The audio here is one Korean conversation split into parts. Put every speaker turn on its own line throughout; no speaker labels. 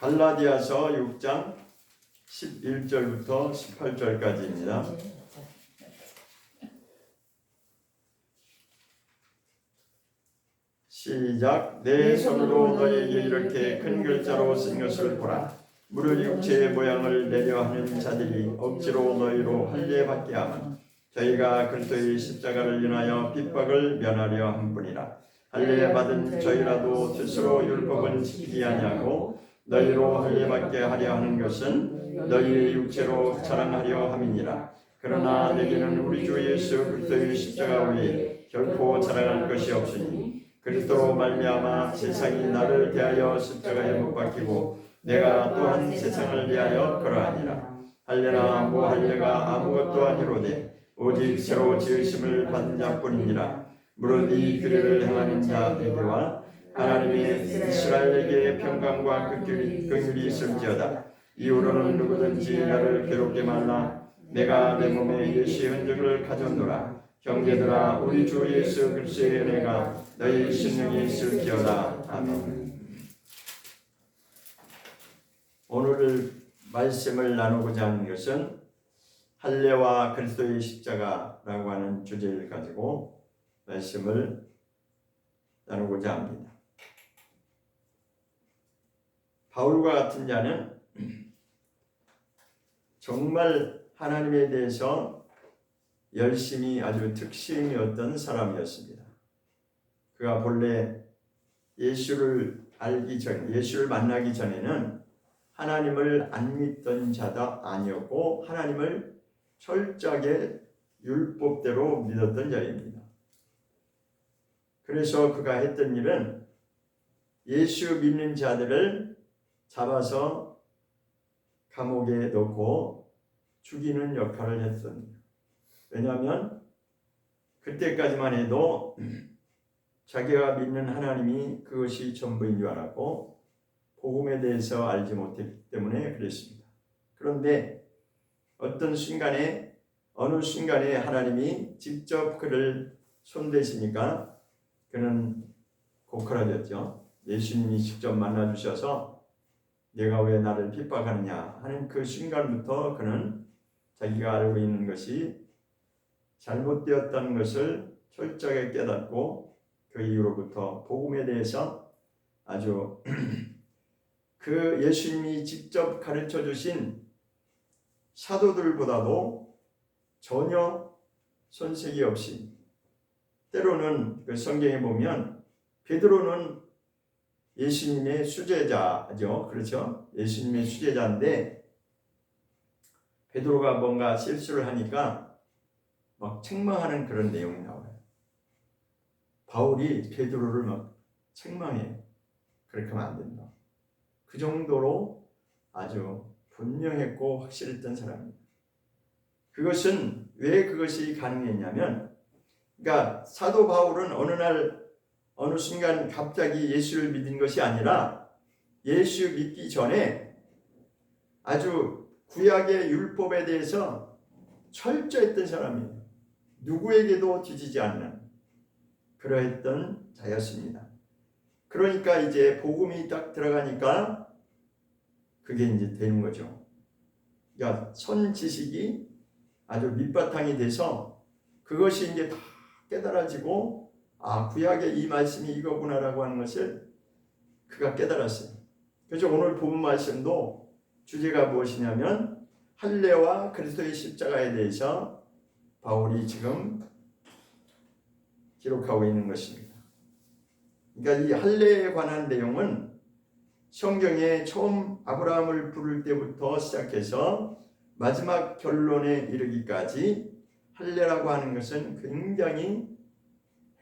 갈라디아서 6장 11절부터 18절까지입니다. 시작. 내 손으로 너에게 이렇게 큰 글자로 쓴 것을 보라. 물을 육체의 모양을 내려 하는 자들이 억지로 너희로 할례받게 하면 저희가 그리스도의 십자가를 인하여 핍박을 면하려 함뿐이라. 할례받은 저희라도 스스로 율법은 지키지 아니하고 너희로 할례받게 하려 하는 것은 너희의 육체로 자랑하려 함이니라. 그러나 내게는 우리 주 예수 그리스도의 십자가 외에 결코 자랑할 것이 없으니 그리스도로 말미암아 세상이 나를 대하여 십자가에 못 박히고 내가 또한 세상을 위하여 그러하니라. 할례나 무할례가 아무것도 아니로되 오직 새로 지으심을 받은 자뿐이니라. 무릇 이 규례를 행하는 자에게와 하나님의 이스라엘에게 평강과 긍휼이 있을지어다. 이후로는 누구든지 나를 괴롭게 말라. 내가 내 몸에 예수의 흔적을 가졌노라. 형제들아, 우리 주 예수 그리스도의 은혜가 너희 심령에 있을지어다. 아멘. 오늘 말씀을 나누고자 하는 것은 할례와 그리스도의 십자가라고 하는 주제를 가지고 말씀을 나누고자 합니다. 바울과 같은 자는 정말 하나님에 대해서 열심히 아주 특심이었던 사람이었습니다. 그가 본래 예수를 만나기 전에는 하나님을 안 믿던 자도 아니었고 하나님을 철저하게 율법대로 믿었던 자입니다. 그래서 그가 했던 일은 예수 믿는 자들을 잡아서 감옥에 넣고 죽이는 역할을 했습니다. 왜냐하면 그때까지만 해도 자기가 믿는 하나님이 그것이 전부인 줄 알았고 복음에 대해서 알지 못했기 때문에 그랬습니다. 그런데 어느 순간에 하나님이 직접 그를 손대시니까 그는 고꾸라졌죠. 예수님이 직접 만나주셔서 내가 왜 나를 핍박하느냐 하는 그 순간부터 그는 자기가 알고 있는 것이 잘못되었다는 것을 철저하게 깨닫고 그 이후로부터 복음에 대해서 아주 그 예수님이 직접 가르쳐 주신 사도들보다도 전혀 손색이 없이 때로는 그 성경에 보면 베드로는 예수님의 수제자죠. 그렇죠? 예수님의 수제자인데 베드로가 뭔가 실수를 하니까 막 책망하는 그런 내용이 나와요. 바울이 베드로를 막 책망해요. 그렇게 하면 안 된다. 그 정도로 아주 분명했고 확실했던 사람입니다. 그것은 왜 그것이 가능했냐면, 그러니까 사도 바울은 어느 순간 갑자기 예수를 믿은 것이 아니라 예수 믿기 전에 아주 구약의 율법에 대해서 철저했던 사람이에요. 누구에게도 뒤지지 않는 그러했던 자였습니다. 그러니까 이제 복음이 딱 들어가니까 그게 이제 되는 거죠. 그러니까 선지식이 아주 밑바탕이 돼서 그것이 이제 다 깨달아지고 구약의 이 말씀이 이거구나라고 하는 것을 그가 깨달았어요. 그래서 오늘 본 말씀도 주제가 무엇이냐면 할례와 그리스도의 십자가에 대해서 바울이 지금 기록하고 있는 것입니다. 그러니까 이 할례에 관한 내용은 성경에 처음 아브라함을 부를 때부터 시작해서 마지막 결론에 이르기까지 할례라고 하는 것은 굉장히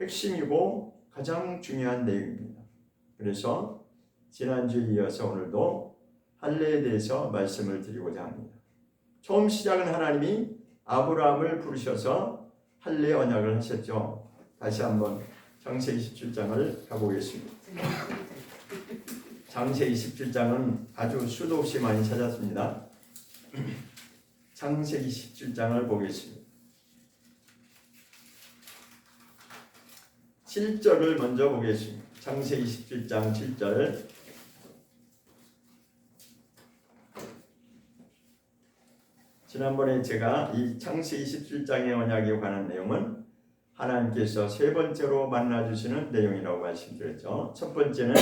핵심이고 가장 중요한 내용입니다. 그래서 지난주에 이어서 오늘도 할례에 대해서 말씀을 드리고자 합니다. 처음 시작은 하나님이 아브라함을 부르셔서 할례 언약을 하셨죠. 다시 한번 창세기 17장을 가보겠습니다. 창세기 17장은 아주 수도 없이 많이 찾았습니다. 창세기 17장을 보겠습니다. 7절을 먼저 보겠습니다. 창세기 17장 7절. 지난번에 제가 이 창세기 17장의 언약에 관한 내용은 하나님께서 세 번째로 만나주시는 내용이라고 말씀드렸죠. 첫 번째는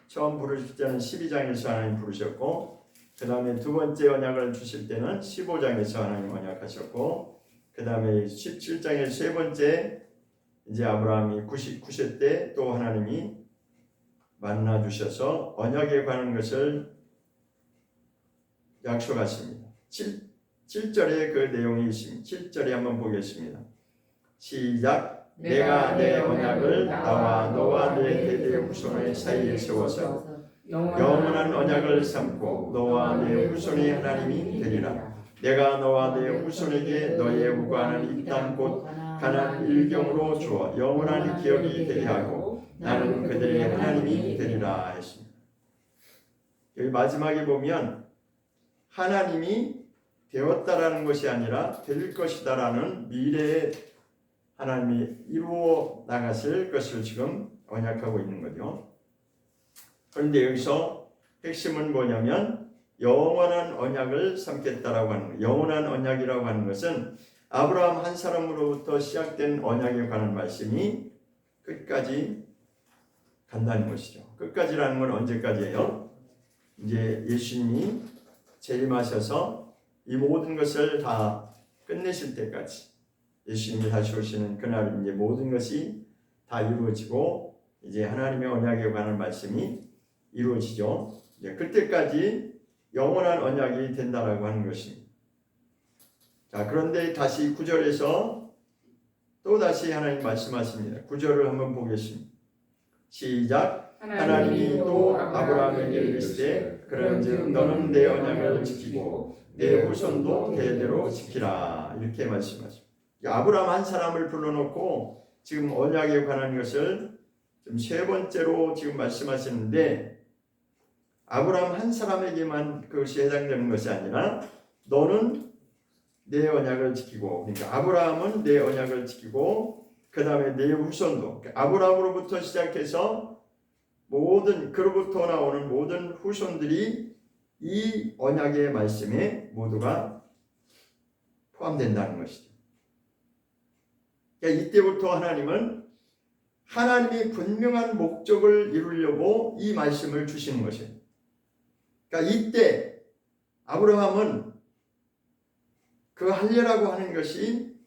처음 부르실 때는 12장에서 하나님 부르셨고, 그 다음에 두 번째 언약을 주실 때는 15장에서 하나님 언약하셨고, 그 다음에 17장의 세 번째 이제 아브라함이 99세 때 또 하나님이 만나 주셔서 언약에 관한 것을 약속하십니다. 7절에 그 내용이 있습니다. 7절에 한번 보겠습니다. 시작. 내가 내 언약을 나와 너와 내 대대 후손의 사이에 세워서 영원한 언약을 삼고 너와 내 후손의 하나님이 되리라. 내가 너와 내 후손에게 너의 우관한 이 땅 곧 가나안 일경으로 주어 영원한 기업이 되게 하고 나는 그들의 하나님이 되리라 했습니다. 여기 마지막에 보면 하나님이 되었다라는 것이 아니라 될 것이다라는 미래에 하나님이 이루어 나가실 것을 지금 언약하고 있는 거죠. 그런데 여기서 핵심은 뭐냐면 영원한 언약을 삼겠다라고 하는 거예요. 영원한 언약이라고 하는 것은 아브라함 한 사람으로부터 시작된 언약에 관한 말씀이 끝까지 간다는 것이죠. 끝까지라는 건 언제까지예요? 이제 예수님이 재림하셔서 이 모든 것을 다 끝내실 때까지, 예수님이 다시 오시는 그날 이제 모든 것이 다 이루어지고 이제 하나님의 언약에 관한 말씀이 이루어지죠. 이제 그때까지 영원한 언약이 된다라고 하는 것입니다. 자, 그런데 다시 9절에서 또 다시 하나님 말씀하십니다. 9절을 한번 보겠습니다. 시작. 하나님이 또 아브라함에게 이르시되 그런즉 너는 내 언약을 지키고 내 후손도 대대로 지키라. 이렇게 말씀하십니다. 아브라함 한 사람을 불러놓고 지금 언약에 관한 것을 좀 세 번째로 지금 말씀하시는데, 아브라함 한 사람에게만 그것이 해당되는 것이 아니라 너는 내 언약을 지키고, 그러니까 아브라함은 내 언약을 지키고 그 다음에 내 후손도, 아브라함으로부터 시작해서 모든 그로부터 나오는 모든 후손들이 이 언약의 말씀에 모두가 포함된다는 것이죠. 그러니까 이때부터 하나님은 하나님이 분명한 목적을 이루려고 이 말씀을 주시는 것이에요. 그러니까 이때 아브라함은 그 할례라고 하는 것이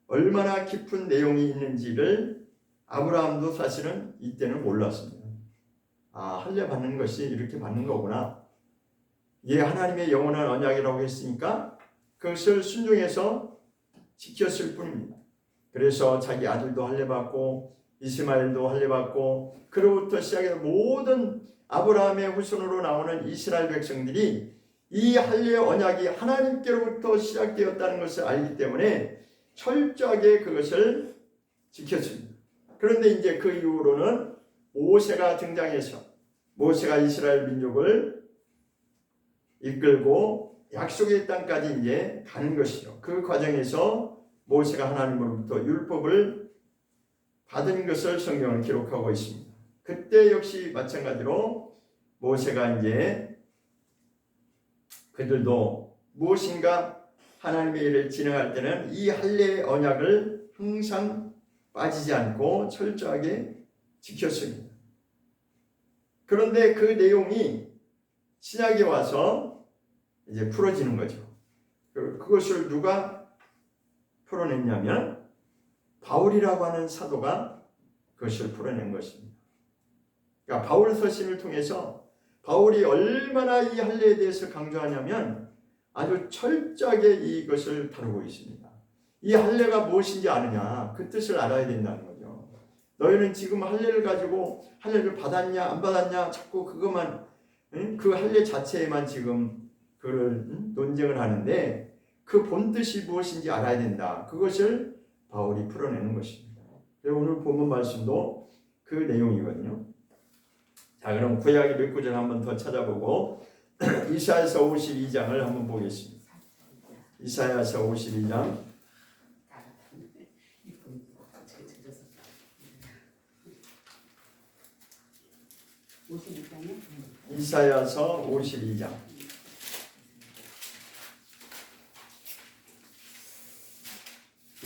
얼마나 깊은 내용이 있는지를 아브라함도 사실은 이때는 몰랐습니다. 아, 할례 받는 것이 이렇게 받는 거구나. 이게 하나님의 영원한 언약이라고 했으니까 그것을 순종해서 지켰을 뿐입니다. 그래서 자기 아들도 할례 받고 이스마엘도 할례 받고 그로부터 시작해서 모든 아브라함의 후손으로 나오는 이스라엘 백성들이 이 할례 언약이 하나님께로부터 시작되었다는 것을 알기 때문에 철저하게 그것을 지켰습니다. 그런데 이제 그 이후로는 모세가 등장해서 모세가 이스라엘 민족을 이끌고 약속의 땅까지 이제 가는 것이죠. 그 과정에서 모세가 하나님으로부터 율법을 받은 것을 성경은 기록하고 있습니다. 그때 역시 마찬가지로 모세가 이제 그들도 무엇인가 하나님의 일을 진행할 때는 이 할례의 언약을 항상 빠지지 않고 철저하게 지켰습니다. 그런데 그 내용이 신약에 와서 이제 풀어지는 거죠. 그것을 누가 풀어냈냐면 바울이라고 하는 사도가 그것을 풀어낸 것입니다. 그러니까 바울 서신을 통해서 바울이 얼마나 이 할례에 대해서 강조하냐면 아주 철저하게 이것을 다루고 있습니다. 이 할례가 무엇인지 아느냐, 그 뜻을 알아야 된다는 거죠. 너희는 지금 할례를 가지고 할례를 받았냐 안 받았냐 자꾸 그것만, 그 할례 자체에만 지금 그걸 논쟁을 하는데 그 본뜻이 무엇인지 알아야 된다. 그것을 바울이 풀어내는 것입니다. 오늘 본문 말씀도 그 내용이거든요. 자, 그럼 구약의 몇 구절 한번 더 찾아보고 이사야서 52장을 한번 보겠습니다. 이사야서 52장. 이사야서 52장.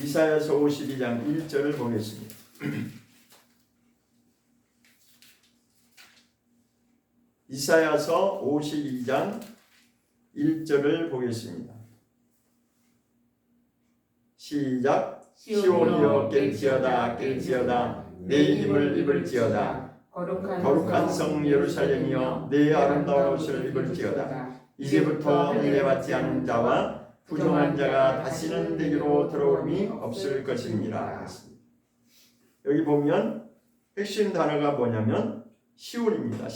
이사야서 52장 1절을 보겠습니다. 이사야서 52장 1절을 보겠습니다. 시작. 시온이여 깰지어다 깰지어다 내 힘을 입을지어다 거룩한 성 예루살렘이여 내 아름다운 옷을 입을지어다 이제부터 할례받지 않은 자와 부정한 자가 다시는 내게로 들어옴이 없을 것입니다. 여기 보면 핵심 단어가 뭐냐면 시온입니다.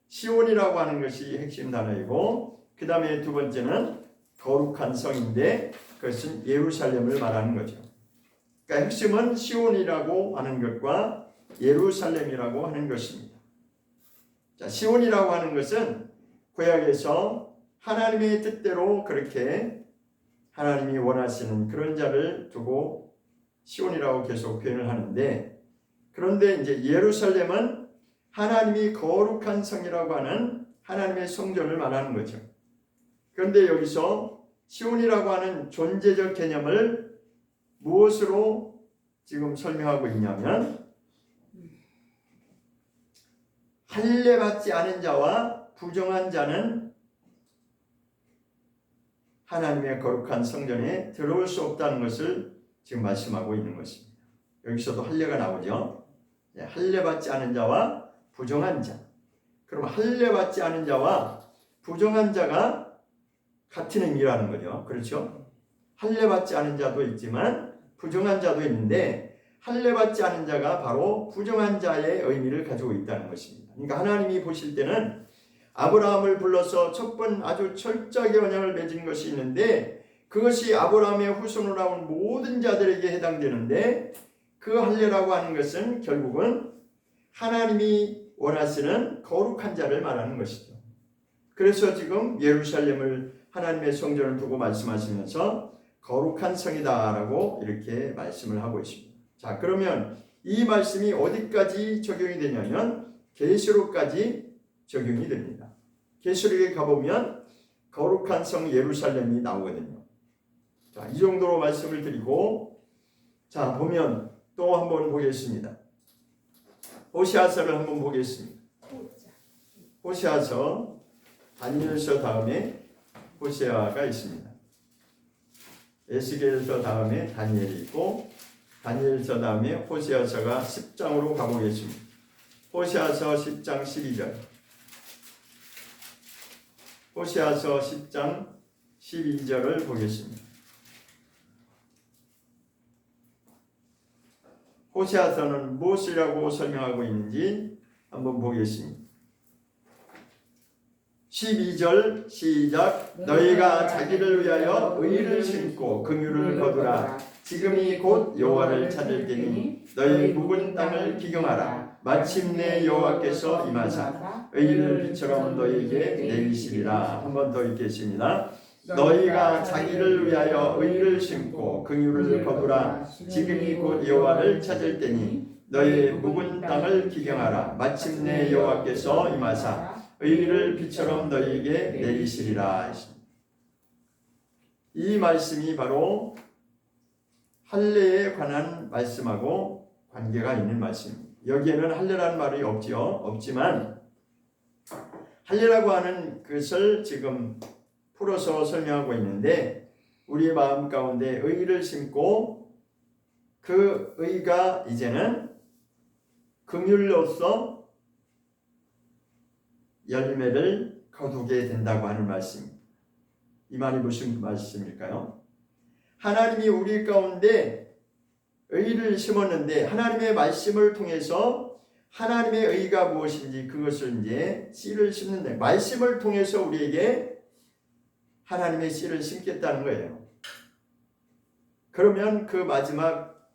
시온이라고 하는 것이 핵심 단어이고, 그 다음에 두 번째는 거룩한 성인데 그것은 예루살렘을 말하는 거죠. 그러니까 핵심은 시온이라고 하는 것과 예루살렘이라고 하는 것입니다. 자, 시온이라고 하는 것은 구약에서 하나님의 뜻대로 그렇게 하나님이 원하시는 그런 자를 두고 시온이라고 계속 표현을 하는데, 그런데 이제 예루살렘은 하나님이 거룩한 성이라고 하는 하나님의 성전을 말하는 거죠. 그런데 여기서 시온이라고 하는 존재적 개념을 무엇으로 지금 설명하고 있냐면, 할례받지 않은 자와 부정한 자는 하나님의 거룩한 성전에 들어올 수 없다는 것을 지금 말씀하고 있는 것입니다. 여기서도 할례가 나오죠. 할례받지 않은 자와 부정한 자. 그럼 할례받지 않은 자와 부정한 자가 같은 의미라는 거죠. 그렇죠? 할례받지 않은 자도 있지만 부정한 자도 있는데, 할례받지 않은 자가 바로 부정한 자의 의미를 가지고 있다는 것입니다. 그러니까 하나님이 보실 때는 아브라함을 불러서 첫 번 아주 철저하게 언약을 맺은 것이 있는데, 그것이 아브라함의 후손으로 나온 모든 자들에게 해당되는데, 그 할례라고 하는 것은 결국은 하나님이 원하시는 거룩한 자를 말하는 것이죠. 그래서 지금 예루살렘을 하나님의 성전을 두고 말씀하시면서 거룩한 성이다라고 이렇게 말씀을 하고 있습니다. 자, 그러면 이 말씀이 어디까지 적용이 되냐면 계시록까지 적용이 됩니다. 계시록에 가보면 거룩한 성 예루살렘이 나오거든요. 자, 이 정도로 말씀을 드리고, 자, 보면 또 한번 보겠습니다. 호세아서를 한번 보겠습니다. 호세아서, 다니엘서 다음에 호세아가 있습니다. 에스겔서 다음에 다니엘이 있고, 다니엘서 다음에 호세아서가 10장으로 가보겠습니다. 호세아서 10장 12절. 호세아서 10장 12절을 보겠습니다. 호세아서는 무엇이라고 설명하고 있는지 한번 보겠습니다. 12절 시작. 너희가 자기를 위하여 의를 심고 긍휼을 거두라. 지금이 곧 여호와를 찾을 때니 너희 묵은 땅을 기경하라. 마침내 여호와께서 임하사 의를 빛처럼 너희에게 내리시리라. 한 번 더 읽겠습니다. 너희가 자기를 위하여 의를 심고 긍휼을 거두라. 지금이 곧 여호와를 찾을 때니 너희 묵은 땅을 기경하라. 마침내 여호와께서 임하사 의를 빛처럼 너희에게 내리시리라. 이 말씀이 바로 할례에 관한 말씀하고 관계가 있는 말씀입니다. 여기에는 할례라는 말이 없지만 할례라고 하는 것을 지금 풀어서 설명하고 있는데, 우리의 마음 가운데 의를 심고 그 의가 이제는 긍휼로서 열매를 거두게 된다고 하는 말씀입니다. 이 말이 무슨 말씀일까요? 하나님이 우리 가운데 의를 심었는데, 하나님의 말씀을 통해서 하나님의 의가 무엇인지 그것을 이제 씨를 심는데, 말씀을 통해서 우리에게 하나님의 씨를 심겠다는 거예요. 그러면 그 마지막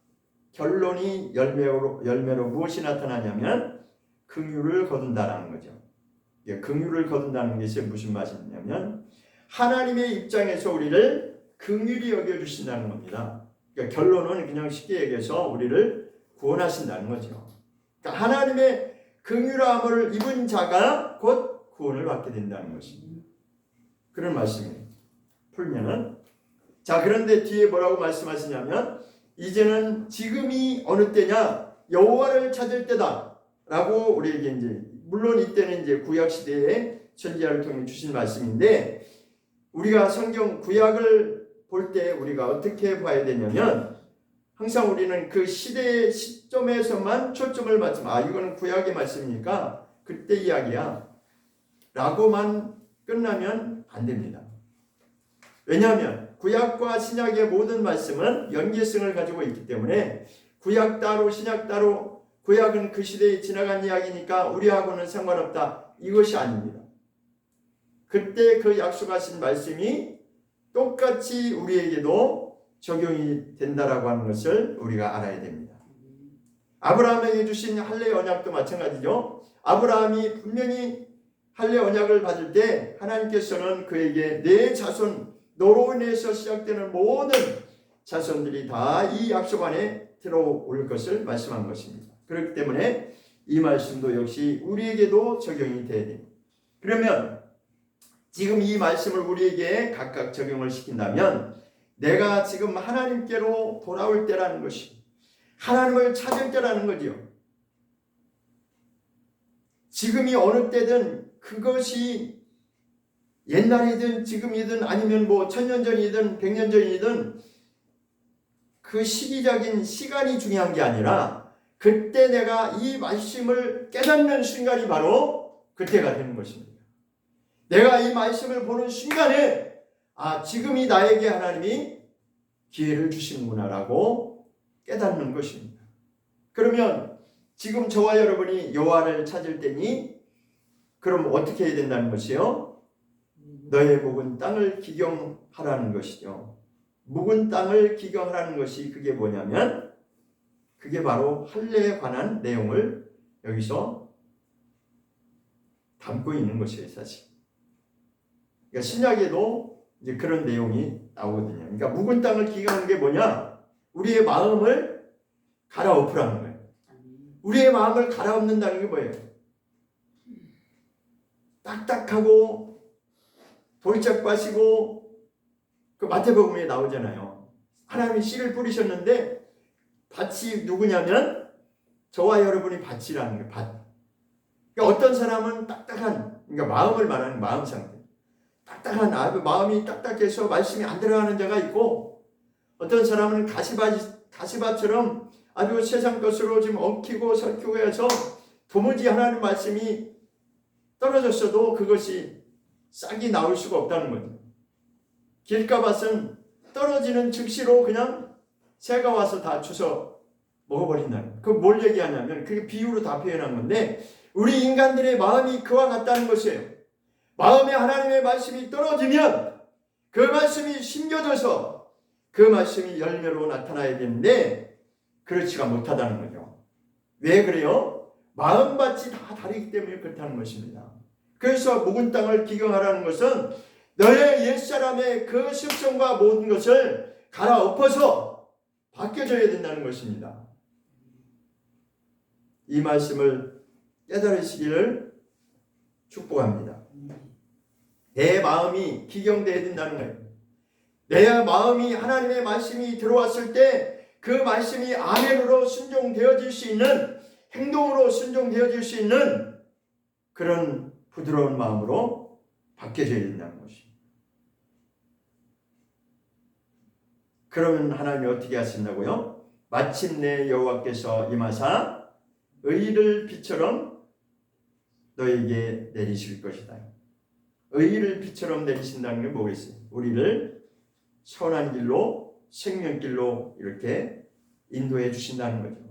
결론이 열매로 무엇이 나타나냐면 긍휼을 거둔다라는 거죠. 긍휼을 거둔다는 것이 무슨 말이냐면 하나님의 입장에서 우리를 긍휼히 여겨주신다는 겁니다. 그러니까 결론은 그냥 쉽게 얘기해서 우리를 구원하신다는 거죠. 그러니까 하나님의 긍휼함을 입은 자가 곧 구원을 받게 된다는 것입니다. 그런 말씀이에요. 풀면은 자, 그런데 뒤에 뭐라고 말씀하시냐면 이제는 지금이 어느 때냐? 여호와를 찾을 때다 라고 우리에게 이제, 물론 이때는 이제 구약 시대에 선지자를 통해 주신 말씀인데, 우리가 성경 구약을 볼 때 우리가 어떻게 봐야 되냐면 항상 우리는 그 시대의 시점에서만 초점을 맞추면, 아, 이거는 구약의 말씀이니까 그때 이야기야 라고만 끝나면 안 됩니다. 왜냐하면 구약과 신약의 모든 말씀은 연계성을 가지고 있기 때문에 구약 따로 신약 따로, 구약은 그 시대에 지나간 이야기니까 우리하고는 상관없다, 이것이 아닙니다. 그때 그 약속하신 말씀이 똑같이 우리에게도 적용이 된다라고 하는 것을 우리가 알아야 됩니다. 아브라함에게 주신 할례 언약도 마찬가지죠. 아브라함이 분명히 할례 언약을 받을 때 하나님께서는 그에게 내 자손, 너로 인해서 시작되는 모든 자손들이 다 이 약속 안에 들어올 것을 말씀한 것입니다. 그렇기 때문에 이 말씀도 역시 우리에게도 적용이 돼야 됩니다. 그러면 지금 이 말씀을 우리에게 각각 적용을 시킨다면 내가 지금 하나님께로 돌아올 때라는 것이, 하나님을 찾을 때라는 거지요. 지금이 어느 때든, 그것이 옛날이든 지금이든 아니면 뭐 1000년 전이든 100년 전이든 그 시기적인 시간이 중요한 게 아니라 그때 내가 이 말씀을 깨닫는 순간이 바로 그때가 되는 것입니다. 내가 이 말씀을 보는 순간에, 아, 지금이 나에게 하나님이 기회를 주시는구나 라고 깨닫는 것입니다. 그러면 지금 저와 여러분이 여호와를 찾을 때니 그럼 어떻게 해야 된다는 것이요? 너의 묵은 땅을 기경하라는 것이죠. 묵은 땅을 기경하라는 것이 그게 뭐냐면 그게 바로 할례에 관한 내용을 여기서 담고 있는 것이에요, 사실. 그러니까 신약에도 이제 그런 내용이 나오거든요. 그러니까 묵은 땅을 기경하는 게 뭐냐? 우리의 마음을 갈아엎으라는 거예요. 우리의 마음을 갈아엎는다는 게 뭐예요? 딱딱하고 돌짝밭이고, 그 마태복음에 나오잖아요. 하나님이 씨를 뿌리셨는데 밭이 누구냐면 저와 여러분이 밭이라는 거예요. 밭. 그러니까 어떤 사람은 딱딱한, 그러니까 마음을 말하는 마음 상태, 딱딱한, 아주 마음이 딱딱해서 말씀이 안 들어가는 자가 있고, 어떤 사람은 가시밭처럼 아주 세상 것으로 지금 엉키고 설키고 해서 도무지 하나님 말씀이 떨어졌어도 그것이 싹이 나올 수가 없다는 거죠. 길가밭은 떨어지는 즉시로 그냥 새가 와서 다 주워 먹어버린다는 거예요. 그걸 뭘 얘기하냐면 그게 비유로 다 표현한 건데, 우리 인간들의 마음이 그와 같다는 것이에요. 마음에 하나님의 말씀이 떨어지면 그 말씀이 심겨져서 그 말씀이 열매로 나타나야 되는데 그렇지가 못하다는 거죠. 왜 그래요? 마음밭이 다 다르기 때문에 그렇다는 것입니다. 그래서 묵은 땅을 기경하라는 것은 너의 옛사람의 그 습성과 모든 것을 갈아엎어서 바뀌어져야 된다는 것입니다. 이 말씀을 깨달으시기를 축복합니다. 내 마음이 기경되어야 된다는 거예요. 내 마음이 하나님의 말씀이 들어왔을 때 그 말씀이 아멘으로 순종되어질 수 있는, 행동으로 순종되어질 수 있는 그런 부드러운 마음으로 바뀌어져야 된다는 것입니다. 그러면 하나님이 어떻게 하신다고요? 마침내 여호와께서 임하사 의를 비처럼 너에게 내리실 것이다. 의를 비처럼 내리신다는 게 뭐겠어요? 우리를 선한 길로, 생명길로 이렇게 인도해 주신다는 거죠.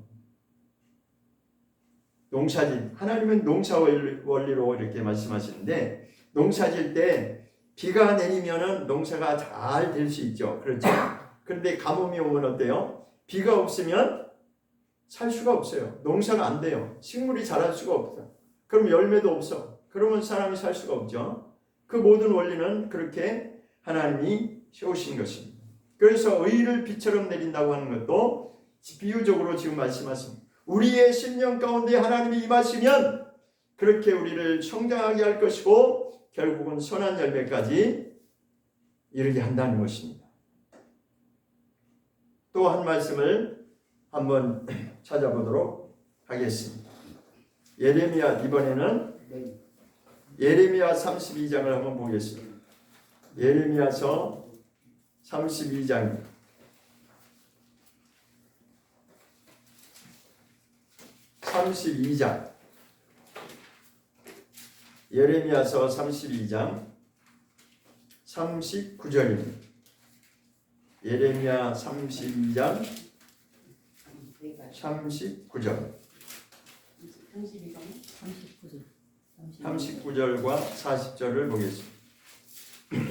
농사질, 하나님은 농사 원리로 이렇게 말씀하시는데, 농사질 때 비가 내리면은 농사가 잘 될 수 있죠. 그렇죠? 그런데 가뭄이 오면 어때요? 비가 없으면 살 수가 없어요. 농사가 안 돼요. 식물이 자랄 수가 없어요. 그럼 열매도 없어. 그러면 사람이 살 수가 없죠. 그 모든 원리는 그렇게 하나님이 세우신 것입니다. 그래서 의를 비처럼 내린다고 하는 것도 비유적으로 지금 말씀하십니다. 우리의 심령 가운데 하나님이 임하시면 그렇게 우리를 성장하게 할 것이고 결국은 선한 열매까지 이르게 한다는 것입니다. 또 한 말씀을 한번 찾아보도록 하겠습니다. 예레미야, 이번에는 예레미야 32장을 한번 보겠습니다. 예레미야서 32장 32장 예레미야서 32장 39절입니다. 예레미야 32장 39절 39절과 40절을 보겠습니다.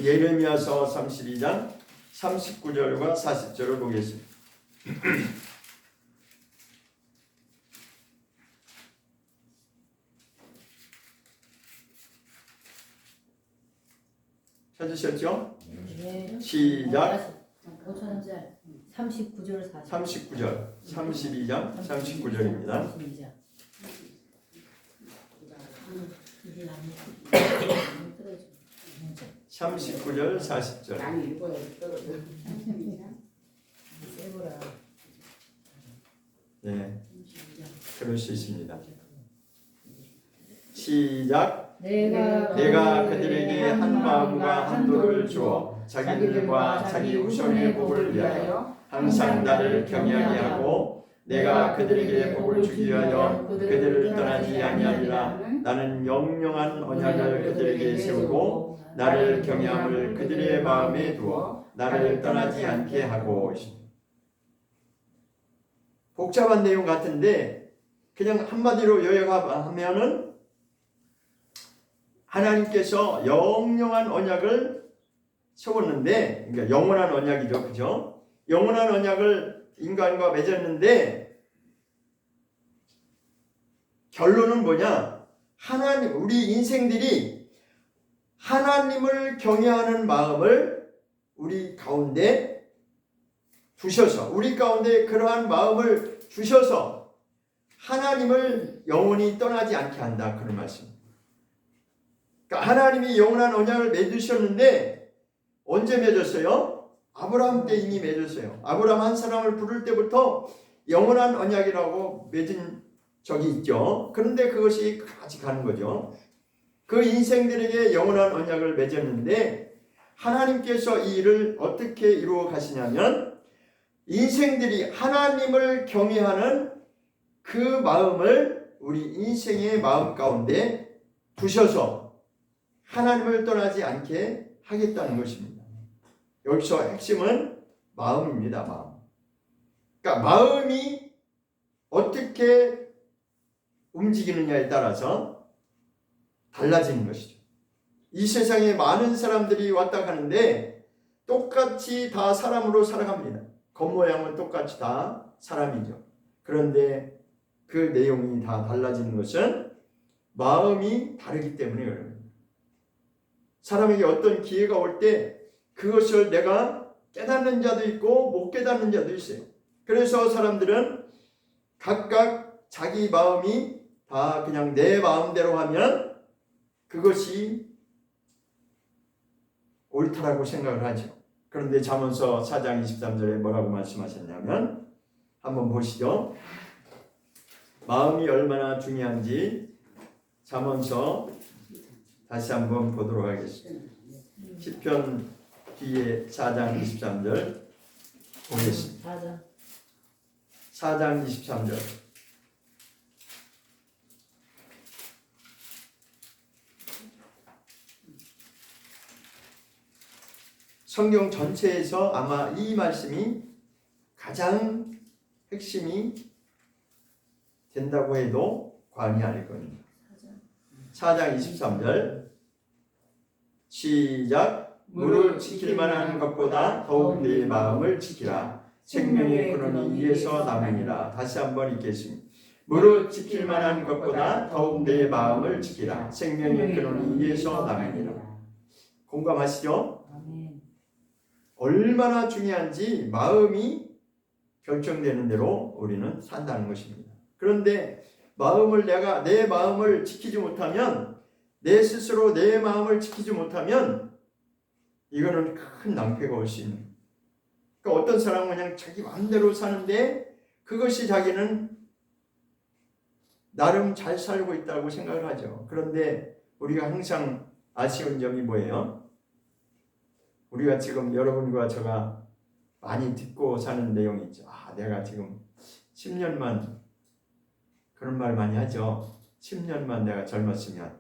예레미야서 32장 39절과 40절을 보겠습니다. 찾으셨죠?
네.
시작.
5천원짜리 39절 40.
39절 32장 39절입니다. 39절 40절.
많이 읽어야 떨어져.
네, 그럴 수 있습니다. 시작. 내가 그들에게 한 마음과 한 도를 주어 자기들과 자기 후손의 복을 위하여 항상 나를 경외하게 하고 내가 그들에게 복을 주기 위하여 그들을 떠나지 아니하리라. 나는 영영한 언약을 그들에게 세우고 나를 경외함을 그들의 마음에 두어 나를 떠나지 않게 하고 있습니다. 복잡한 내용 같은데 그냥 한마디로 요약하면은 하나님께서 영영한 언약을 세웠는데, 그러니까 영원한 언약이죠, 그죠? 영원한 언약을 인간과 맺었는데 결론은 뭐냐? 하나님, 우리 인생들이 하나님을 경외하는 마음을 우리 가운데 두셔서, 우리 가운데 그러한 마음을 주셔서 하나님을 영원히 떠나지 않게 한다, 그런 말씀. 그러니까 하나님이 영원한 언약을 맺으셨는데 언제 맺었어요? 아브라함 때 이미 맺었어요. 아브라함 한 사람을 부를 때부터 영원한 언약이라고 맺은 적이 있죠. 그런데 그것이 같이 가는 거죠. 그 인생들에게 영원한 언약을 맺었는데 하나님께서 이 일을 어떻게 이루어 가시냐면 인생들이 하나님을 경외하는 그 마음을 우리 인생의 마음 가운데 두셔서 하나님을 떠나지 않게 하겠다는 것입니다. 여기서 핵심은 마음입니다. 마음. 그러니까 마음이 어떻게 움직이느냐에 따라서 달라지는 것이죠. 이 세상에 많은 사람들이 왔다 가는데 똑같이 다 사람으로 살아갑니다. 겉모양은 똑같이 다 사람이죠. 그런데 그 내용이 다 달라지는 것은 마음이 다르기 때문에 그래요. 사람에게 어떤 기회가 올 때 그것을 내가 깨닫는 자도 있고 못 깨닫는 자도 있어요. 그래서 사람들은 각각 자기 마음이 다 그냥 내 마음대로 하면 그것이 옳다라고 생각을 하죠. 그런데 잠언서 4장 23절에 뭐라고 말씀하셨냐면 한번 보시죠. 마음이 얼마나 중요한지 잠언서 다시 한번 보도록 하겠습니다. 시편 뒤에 4장 23절 보겠습니다. 4장 23절. 성경 전체에서 아마 이 말씀이 가장 핵심이 된다고 해도 과언이 아닐 겁니다. 4장 23절 시작. 무릇 지킬 만한 것보다 더욱 내 마음을 지키라. 생명의 근원이 이에서 남으니라. 다시 한번 읽겠습니다. 무릇 지킬 만한 것보다 더욱 내 마음을 지키라. 생명의 근원이 이에서 남으니라. 공감하시죠? 얼마나 중요한지 마음이 결정되는 대로 우리는 산다는 것입니다. 그런데 마음을 내 마음을 지키지 못하면, 내 스스로 내 마음을 지키지 못하면 이거는 큰 낭패가 올 수 있는. 그러니까 어떤 사람은 그냥 자기 마음대로 사는데 그것이 자기는 나름 잘 살고 있다고 생각을 하죠. 그런데 우리가 항상 아쉬운 점이 뭐예요? 우리가 지금 여러분과 제가 많이 듣고 사는 내용이 있죠. 내가 지금 10년만, 그런 말 많이 하죠. 10년만 내가 젊었으면,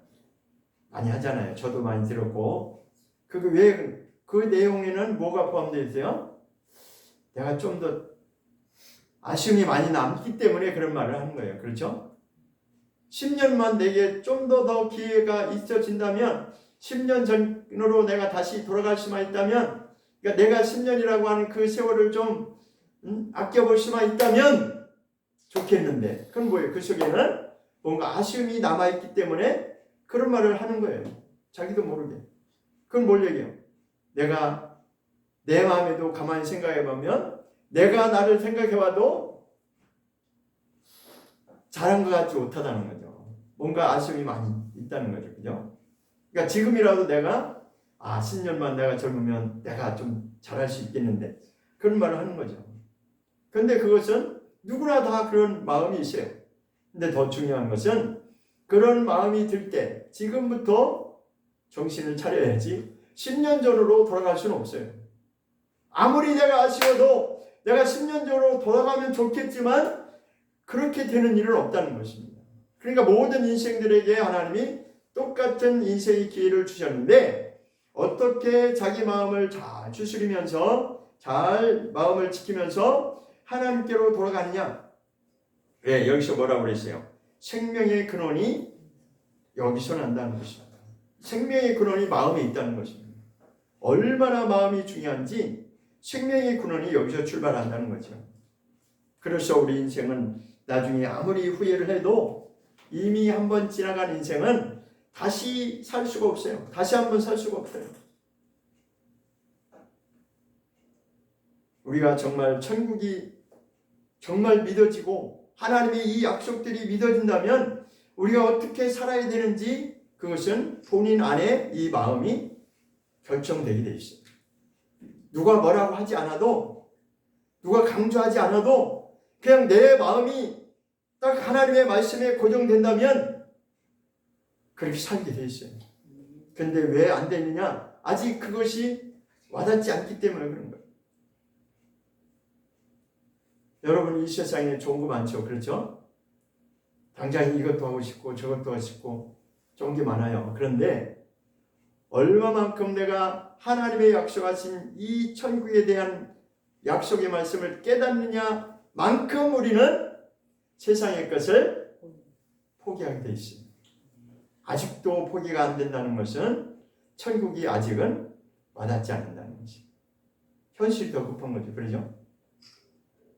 많이 하잖아요. 저도 많이 들었고. 그 내용에는 뭐가 포함되어 있어요? 내가 좀 더 아쉬움이 많이 남기 때문에 그런 말을 하는 거예요. 그렇죠? 10년만 내게 좀 더 기회가 있어진다면, 10년 전으로 내가 다시 돌아갈 수만 있다면, 그러니까 내가 10년이라고 하는 그 세월을 좀 아껴볼 수만 있다면 좋겠는데, 그건 뭐예요? 그 속에는 뭔가 아쉬움이 남아있기 때문에 그런 말을 하는 거예요. 자기도 모르게. 그건 뭘 얘기해요? 내가 내 마음에도 가만히 생각해보면 내가 나를 생각해봐도 잘한 것 같지 못하다는 거죠. 뭔가 아쉬움이 많이 있다는 거죠. 그죠? 그러니까 지금이라도 내가 10년만 내가 젊으면 내가 좀 잘할 수 있겠는데, 그런 말을 하는 거죠. 그런데 그것은 누구나 다 그런 마음이 있어요. 근데 더 중요한 것은 그런 마음이 들 때 지금부터 정신을 차려야지 10년 전으로 돌아갈 수는 없어요. 아무리 내가 아쉬워도 내가 10년 전으로 돌아가면 좋겠지만 그렇게 되는 일은 없다는 것입니다. 그러니까 모든 인생들에게 하나님이 똑같은 인생의 기회를 주셨는데, 어떻게 자기 마음을 잘 추스리면서 잘 마음을 지키면서 하나님께로 돌아가느냐. 여기서 뭐라고 그랬어요? 생명의 근원이 여기서 난다는 것입니다. 생명의 근원이 마음에 있다는 것입니다. 얼마나 마음이 중요한지 생명의 근원이 여기서 출발한다는 거죠. 그래서 우리 인생은 나중에 아무리 후회를 해도 이미 한번 지나간 인생은 다시 살 수가 없어요. 다시 한번 살 수가 없어요. 우리가 정말 천국이 정말 믿어지고 하나님의 이 약속들이 믿어진다면 우리가 어떻게 살아야 되는지 그것은 본인 안에 이 마음이 결정되게 돼 있어요. 누가 뭐라고 하지 않아도, 누가 강조하지 않아도 그냥 내 마음이 딱 하나님의 말씀에 고정된다면 그렇게 살게 돼 있어요. 근데 왜 안 되느냐? 아직 그것이 와닿지 않기 때문에 그런 거예요. 여러분, 이 세상에 좋은 거 많죠? 그렇죠? 당장 이것도 하고 싶고 저것도 하고 싶고 좋은 게 많아요. 그런데 얼마만큼 내가 하나님의 약속하신 이 천국에 대한 약속의 말씀을 깨닫느냐 만큼 우리는 세상의 것을 포기하게 돼 있습니다. 아직도 포기가 안 된다는 것은 천국이 아직은 와닿지 않는다는 것입니다. 현실이 더 급한 거죠. 그렇죠?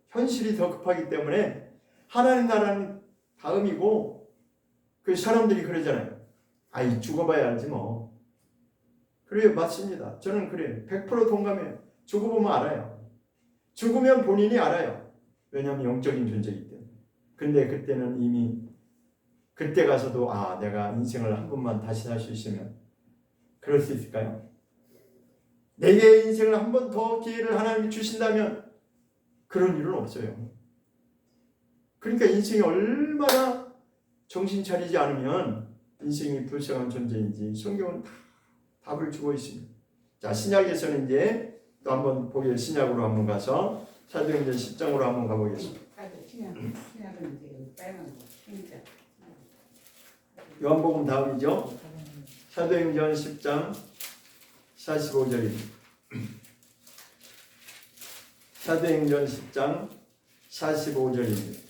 현실이 더 급하기 때문에 하나님 나라는 다음이고, 그 사람들이 그러잖아요. 죽어봐야 알지 뭐. 그래요, 맞습니다. 저는 그래요. 100% 동감해요. 죽어보면 알아요. 죽으면 본인이 알아요. 왜냐하면 영적인 존재이기 때문에. 근데 그때는 이미 그때 가서도 내가 인생을 한 번만 다시 살 수 있으면 그럴 수 있을까요? 내게 인생을 한 번 더 기회를 하나님이 주신다면 그런 일은 없어요. 그러니까 인생이 얼마나 정신 차리지 않으면 인생이 불쌍한 존재인지 성경은 다 답을 주고 있습니다. 자, 신약에서는 이제 또 한번 보게, 신약으로 한번 가서 사도행전 10장으로 한번 가보겠습니다.
신약은 이제 빨간 거, 신자.
요한복음 다음이죠. 사도행전 10장 45절입니다. 사도행전 10장 45절입니다.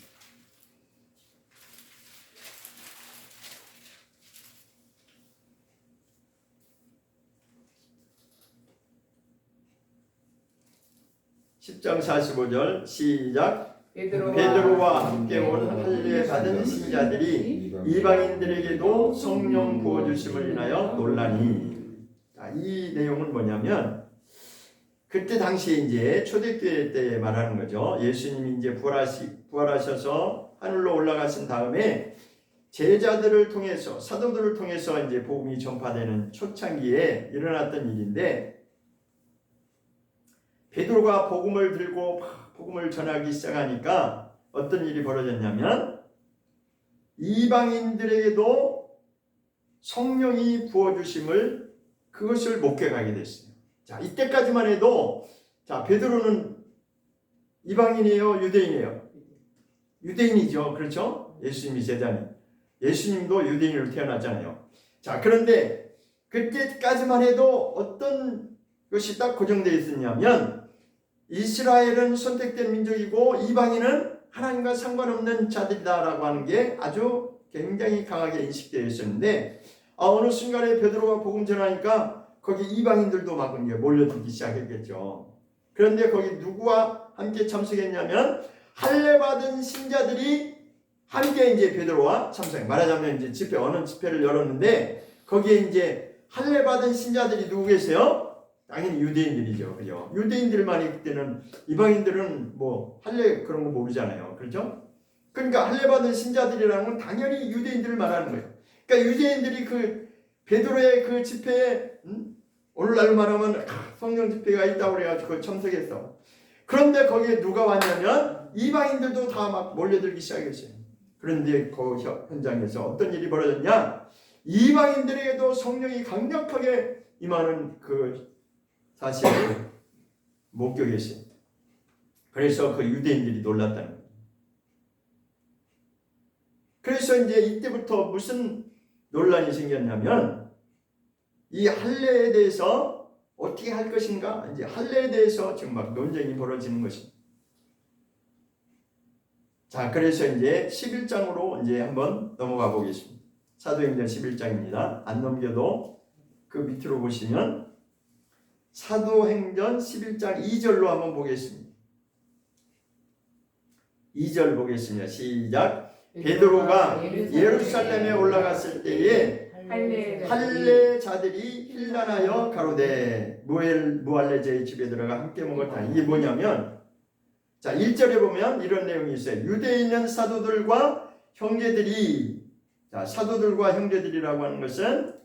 (10장 45절) 시작. 베드로와 함께 온 할례 받은 신자들이 이방인들에게도 성령 부어주심을 인하여 놀라니. 이 내용은 뭐냐면, 그때 당시에 이제 초대교회 때 말하는 거죠. 예수님이 이제 부활하셔서 하늘로 올라가신 다음에 제자들을 통해서, 사도들을 통해서 이제 복음이 전파되는 초창기에 일어났던 일인데, 베드로가 복음을 들고 복음을 전하기 시작하니까 어떤 일이 벌어졌냐면 이방인들에게도 성령이 부어주심을 그것을 목격하게 됐어요. 자, 이때까지만 해도 자, 베드로는 이방인이에요, 유대인이에요? 유대인이죠. 그렇죠? 예수님이 제자니. 예수님도 유대인으로 태어났잖아요. 자, 그런데 그때까지만 해도 어떤 것이 딱 고정되어 있었냐면 이스라엘은 선택된 민족이고 이방인은 하나님과 상관없는 자들이다라고 하는 게 아주 굉장히 강하게 인식되어 있었는데 어느 순간에 베드로가 복음 전하니까 거기 이방인들도 막 이제 몰려들기 시작했겠죠. 그런데 거기 누구와 함께 참석했냐면 할례 받은 신자들이 함께 이제 베드로와 참석. 말하자면 이제 집회 어느 집회를 열었는데 거기에 이제 할례 받은 신자들이 누구 계세요? 당연히 유대인들이죠. 그죠? 유대인들만이 그때는 이방인들은 뭐 할례 그런 거 모르잖아요. 그렇죠? 그러니까 할례 받은 신자들이라는 건 당연히 유대인들을 말하는 거예요. 그러니까 유대인들이 그 베드로의 그 집회에 오늘날로 말하면 성령 집회가 있다고 그래가지고 참석했어. 그런데 거기에 누가 왔냐면 이방인들도 다 막 몰려들기 시작했어요. 그런데 그 현장에서 어떤 일이 벌어졌냐? 이방인들에게도 성령이 강력하게 임하는 그 사실을 목격했어요. 그래서 그 유대인들이 놀랐다는 거예요. 그래서 이제 이때부터 무슨 논란이 생겼냐면 이 할례에 대해서 어떻게 할 것인가? 이제 할례에 대해서 지금 막 논쟁이 벌어지는 것입니다. 자, 그래서 이제 11장으로 이제 한번 넘어가 보겠습니다. 사도행전 11장입니다. 안 넘겨도 그 밑으로 보시면 사도행전 11장 2절로 한번 보겠습니다. 2절 보겠습니다. 시작. 베드로가 예루살렘에 올라갔을 때에 할례자들이 힐난하여 가로되 무할례자의 집에 들어가 함께 먹었다. 이게 뭐냐면 자 1절에 보면 이런 내용이 있어요. 유대에 있는 사도들과 형제들이 자 사도들과 형제들이라고 하는 것은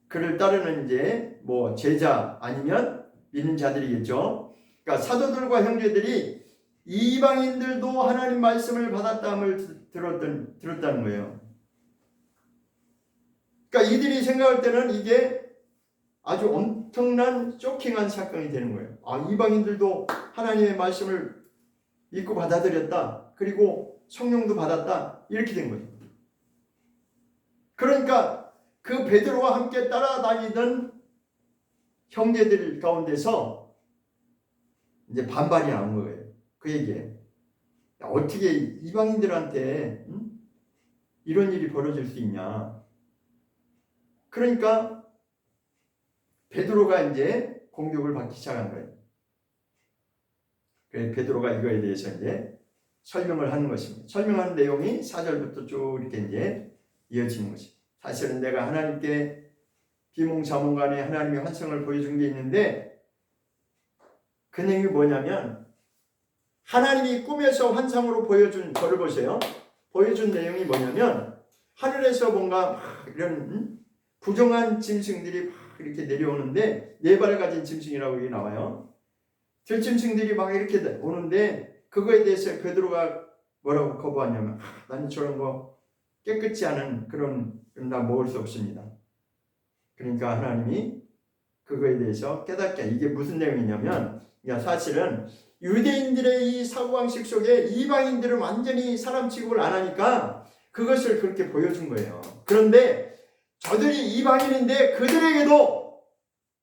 그를 따르는 이제 뭐 제자 아니면 믿는 자들이겠죠. 그러니까 사도들과 형제들이 이방인들도 하나님 말씀을 받았다함을 들었다는 거예요. 그러니까 이들이 생각할 때는 이게 아주 엄청난 쇼킹한 사건이 되는 거예요. 아, 이방인들도 하나님의 말씀을 믿고 받아들였다. 그리고 성령도 받았다. 이렇게 된 거예요. 그러니까 그 베드로와 함께 따라다니던 형제들 가운데서 이제 반발이 나온 거예요. 그 얘기에 어떻게 이방인들한테 이런 일이 벌어질 수 있냐. 그러니까 베드로가 이제 공격을 받기 시작한 거예요. 그래서 베드로가 이거에 대해서 이제 설명을 하는 것입니다. 설명하는 내용이 4절부터 쭉 이렇게 이제 이어지는 것입니다. 사실은 내가 하나님께 비몽사몽간에 하나님의 환상을 보여준 게 있는데 그 내용이 뭐냐면 하나님이 꿈에서 환상으로 보여준 저를 보세요. 보여준 내용이 뭐냐면 하늘에서 뭔가 이런 부정한 짐승들이 막 이렇게 내려오는데 네 발을 가진 짐승이라고 여기 나와요. 들짐승들이 막 이렇게 오는데 그거에 대해서 베드로가 뭐라고 거부하냐면 나는 저런 거 깨끗지 않은 그런 나 먹을 수 없습니다. 그러니까 하나님이 그거에 대해서 깨닫게 이게 무슨 내용이냐면 그러니까 사실은 유대인들의 이 사고방식 속에 이방인들은 완전히 사람 취급을 안 하니까 그것을 그렇게 보여준 거예요. 그런데 저들이 이방인인데 그들에게도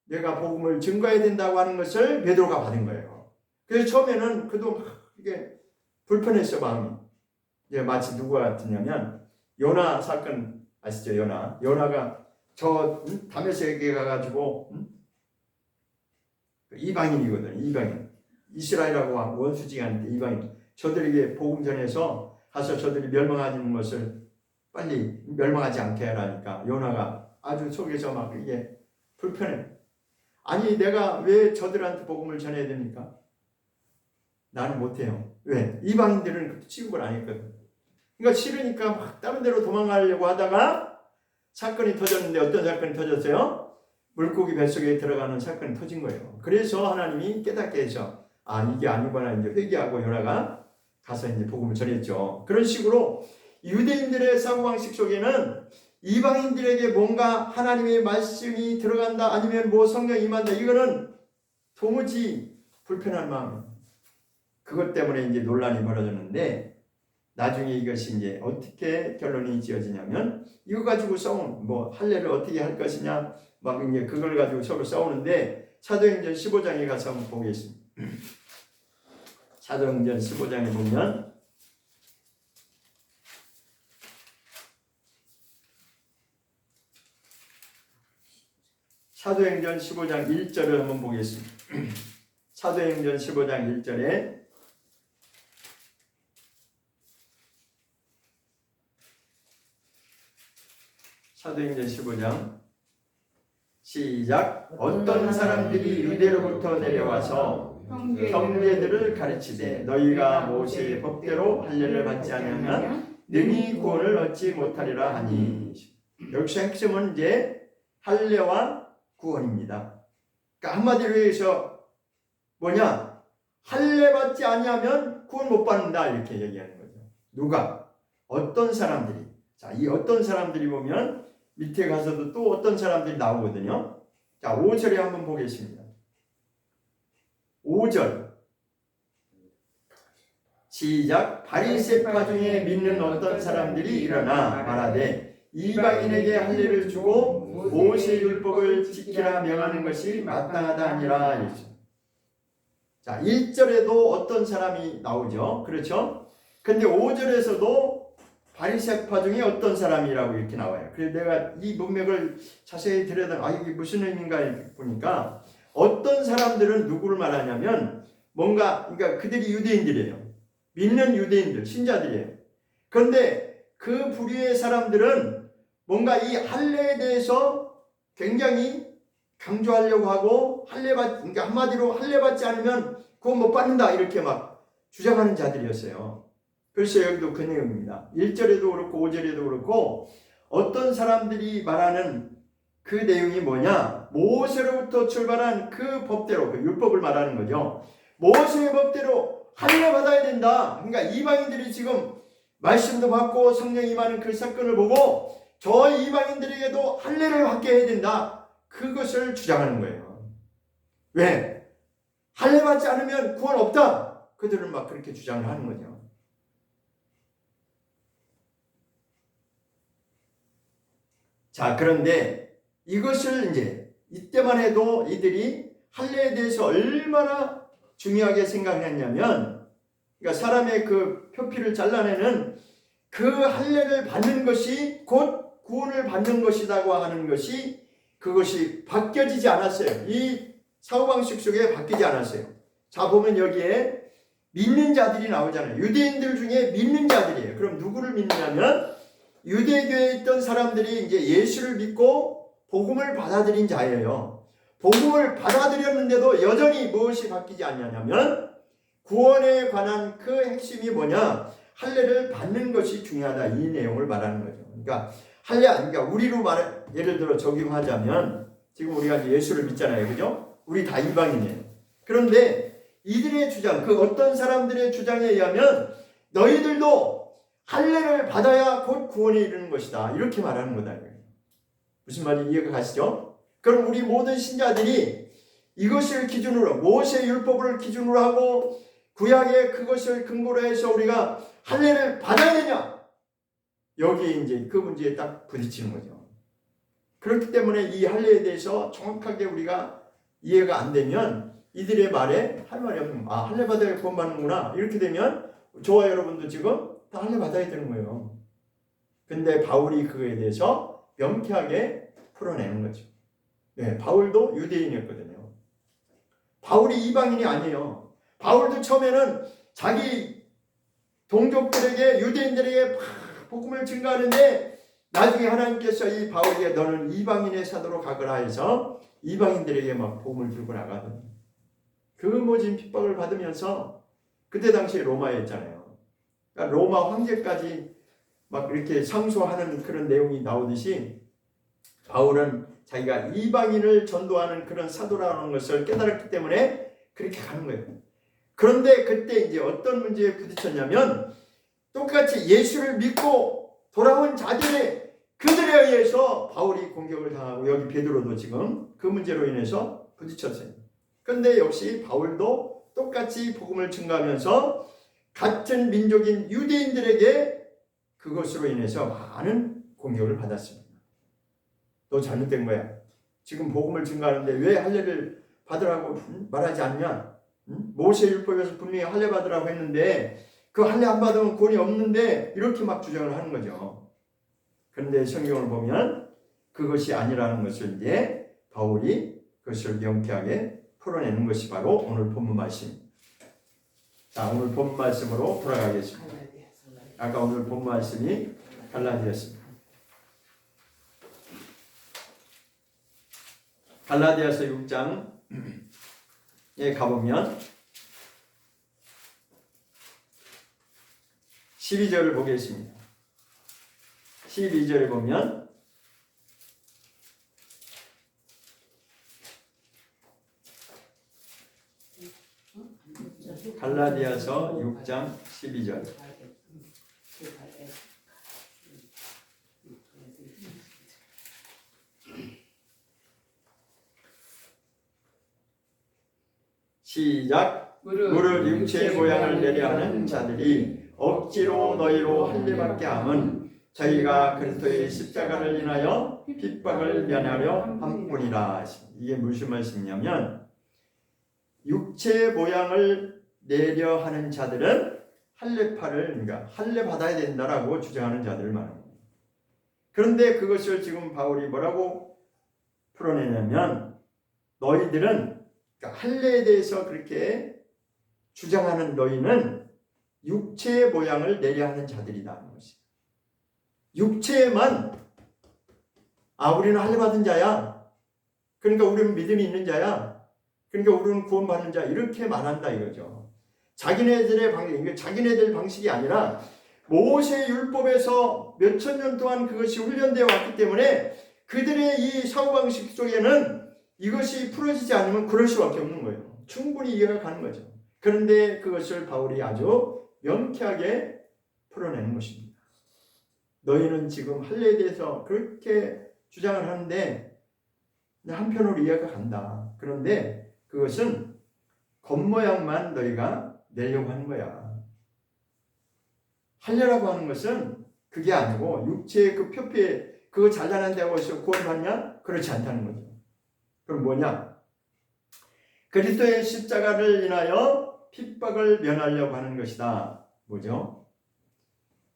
내가 복음을 증거해야 된다고 하는 것을 베드로가 받은 거예요. 그래서 처음에는 그도 막 이게 불편했어 마음이. 이제 마치 누가 같으냐면 요나 사건 아시죠? 요나가 저 다메섹에 가가지고 이방인이거든. 이방인 이스라엘하고 원수지간인데 이방인 저들에게 복음 전해서 가서 저들이 멸망하는 것을 빨리 멸망하지 않게 하라니까 요나가 아주 속에서 막 이게 불편해. 아니 내가 왜 저들한테 복음을 전해야 됩니까? 나는 못해요. 왜? 이방인들은 취급을 안 했거든. 그러니까 싫으니까 막 다른 데로 도망가려고 하다가 사건이 터졌는데 어떤 사건이 터졌어요? 물고기 뱃속에 들어가는 사건이 터진 거예요. 그래서 하나님이 깨닫게 해서 이게 아니구나 이제 회개하고 요나가 가서 이제 복음을 전했죠. 그런 식으로 유대인들의 사고방식 속에는 이방인들에게 뭔가 하나님의 말씀이 들어간다 아니면 뭐 성령이 임한다 이거는 도무지 불편한 마음. 그것 때문에 이제 논란이 벌어졌는데 나중에 이것이 이제 어떻게 결론이 지어지냐면 이거 가지고 싸운 뭐 할례를 어떻게 할 것이냐 막 이제 그걸 가지고 서로 싸우는데 사도행전 15장에 가서 한번 보겠습니다. 사도행전 15장에 보면 사도행전 15장 1절을 한번 보겠습니다. 사도행전 15장 1절에 사도행전 15장 시작. 어떤 사람들이 유대로부터 내려와서 형제들을 가르치되 너희가 모세의 법대로 할례를 받지 않으면 능히 구원을 얻지 못하리라 하니. 여기서 핵심은 이제 할례와 구원입니다. 그러니까 한마디로 해서 뭐냐? 할례 받지 아니하면 구원 못 받는다 이렇게 얘기하는 거죠. 누가? 어떤 사람들이. 자, 이 어떤 사람들이 보면 밑에 가서도 또 어떤 사람들이 나오거든요. 자, 5절에 한번 보겠습니다. 5절 시작. 바리새파 중에 믿는 어떤 사람들이 일어나 말하되 이방인에게 할례를 주고 모세 율법을 지키라 명하는 것이 마땅하다 아니라. 자, 1절에도 어떤 사람이 나오죠. 그렇죠? 근데 5절에서도 바리새파 중에 어떤 사람이라고 이렇게 나와요. 그래서 내가 이 문맥을 자세히 들여다 이게 무슨 의미인가 보니까 어떤 사람들은 누구를 말하냐면 뭔가 그러니까 그들이 유대인들이에요. 믿는 유대인들, 신자들이에요. 그런데 그 부류의 사람들은 뭔가 이 할례에 대해서 굉장히 강조하려고 하고 그러니까 한마디로 할례 받지 않으면 구원 못 받는다 이렇게 막 주장하는 자들이었어요. 그래서 여기도 그 내용입니다. 1절에도 그렇고 5절에도 그렇고 어떤 사람들이 말하는 그 내용이 뭐냐? 모세로부터 출발한 그 법대로, 그 율법을 말하는 거죠. 모세의 법대로 할례 받아야 된다. 그러니까 이방인들이 지금 말씀도 받고 성령이 임하는 그 사건을 보고 저 이방인들에게도 할례를 받게 해야 된다. 그것을 주장하는 거예요. 왜? 할례 받지 않으면 구원 없다. 그들은 막 그렇게 주장을 하는 거죠. 자, 그런데 이것을 이제 이때만 해도 이들이 할례에 대해서 얼마나 중요하게 생각했냐면, 그러니까 사람의 그 표피를 잘라내는 그 할례를 받는 것이 곧 구원을 받는 것이라고 하는 것이 그것이 바뀌어지지 않았어요. 이 사고방식 속에 바뀌지 않았어요. 자, 보면 여기에 믿는 자들이 나오잖아요. 유대인들 중에 믿는 자들이에요. 그럼 누구를 믿느냐면 유대교에 있던 사람들이 이제 예수를 믿고 복음을 받아들인 자예요. 복음을 받아들였는데도 여전히 무엇이 바뀌지 않냐면 구원에 관한 그 핵심이 뭐냐? 할례를 받는 것이 중요하다. 이 내용을 말하는 거죠. 그러니까 할례 그러니까 우리로 예를 들어 적용하자면 지금 우리가 예수를 믿잖아요. 그죠? 우리 다 이방인이에요. 그런데 이들의 주장, 그 어떤 사람들의 주장에 의하면 너희들도 할례를 받아야 곧 구원에 이르는 것이다. 이렇게 말하는 거다. 무슨 말인지 이해가 가시죠? 그럼 우리 모든 신자들이 이것을 기준으로 모세 율법을 기준으로 하고 구약의 그것을 근거로 해서 우리가 할례를 받아야 되냐? 여기 이제 그 문제에 딱 부딪히는 거죠. 그렇기 때문에 이 할례에 대해서 정확하게 우리가 이해가 안 되면 이들의 말에 할 말이 없는 거예요. 할례 받아야 구원 받는구나. 이렇게 되면 저와 여러분도 지금 다 할례 받아야 되는 거예요. 근데 바울이 그거에 대해서 명쾌하게 풀어내는 거죠. 네, 바울도 유대인이었거든요. 바울이 이방인이 아니에요. 바울도 처음에는 자기 동족들에게 유대인들에게 복음을 증거하는데 나중에 하나님께서 이 바울에게 너는 이방인의 사도로 가거라 해서 이방인들에게 막 복음을 들고 나가거든요. 그 모진 핍박을 받으면서 그때 당시에 로마에 있잖아요. 그러니까 로마 황제까지 막 이렇게 상소하는 그런 내용이 나오듯이 바울은 자기가 이방인을 전도하는 그런 사도라는 것을 깨달았기 때문에 그렇게 가는 거예요. 그런데 그때 이제 어떤 문제에 부딪혔냐면 똑같이 예수를 믿고 돌아온 자들의 그들에 의해서 바울이 공격을 당하고 여기 베드로도 지금 그 문제로 인해서 부딪혔어요. 그런데 역시 바울도 똑같이 복음을 증거하면서 같은 민족인 유대인들에게 그것으로 인해서 많은 공격을 받았습니다. 너 잘못된 거야. 지금 복음을 증거하는데 왜 할례를 받으라고 말하지 않냐? 모세 율법에서 분명히 할례 받으라고 했는데 그 할례 안 받으면 구원이 없는데 이렇게 막 주장을 하는 거죠. 그런데 성경을 보면 그것이 아니라는 것을 이제 바울이 그것을 명쾌하게 풀어내는 것이 바로 오늘 본문 말씀입니다. 자, 오늘 본문 말씀으로 돌아가겠습니다. 아까 오늘 본문 말씀이 갈라디아였습니다. 갈라디아서 6장에 가보면 12절을 보겠습니다. 12절을 보면 갈라디아서 6장 12절. 시작. 무릇 육체의 모양을 내려 하는 자들이 억지로 너희로 할례받게 함은 저희가 그리스도의 십자가를 인하여 핍박을 면하려 함뿐이라. 이게 무슨 말씀이냐면 육체의 모양을 내려 하는 자들은 할례파를 그러니까 할례 받아야 된다라고 주장하는 자들을 말합니다. 그런데 그것을 지금 바울이 뭐라고 풀어내냐면 너희들은 그러니까 할례에 대해서 그렇게 주장하는 너희는 육체의 모양을 내려 하는 자들이다 하는 것이다. 육체에만 우리는 할례 받은 자야. 그러니까 우리는 믿음이 있는 자야. 그러니까 우리는 구원받는 자 이렇게 말한다 이거죠. 자기네들의 방식, 자기네들 방식이 아니라 모세 율법에서 몇천 년 동안 그것이 훈련되어 왔기 때문에 그들의 이 사고방식 속에는 이것이 풀어지지 않으면 그럴 수밖에 없는 거예요. 충분히 이해가 가는 거죠. 그런데 그것을 바울이 아주 명쾌하게 풀어내는 것입니다. 너희는 지금 할례에 대해서 그렇게 주장을 하는데 한편으로 이해가 간다. 그런데 그것은 겉모양만 너희가 내려고 하는 거야. 할례라고 하는 것은 그게 아니고 육체의 그 표피에 그거 잘난한다고 해서 구원받냐? 그렇지 않다는 거죠. 그럼 뭐냐? 그리스도의 십자가를 인하여 핍박을 면하려고 하는 것이다. 뭐죠?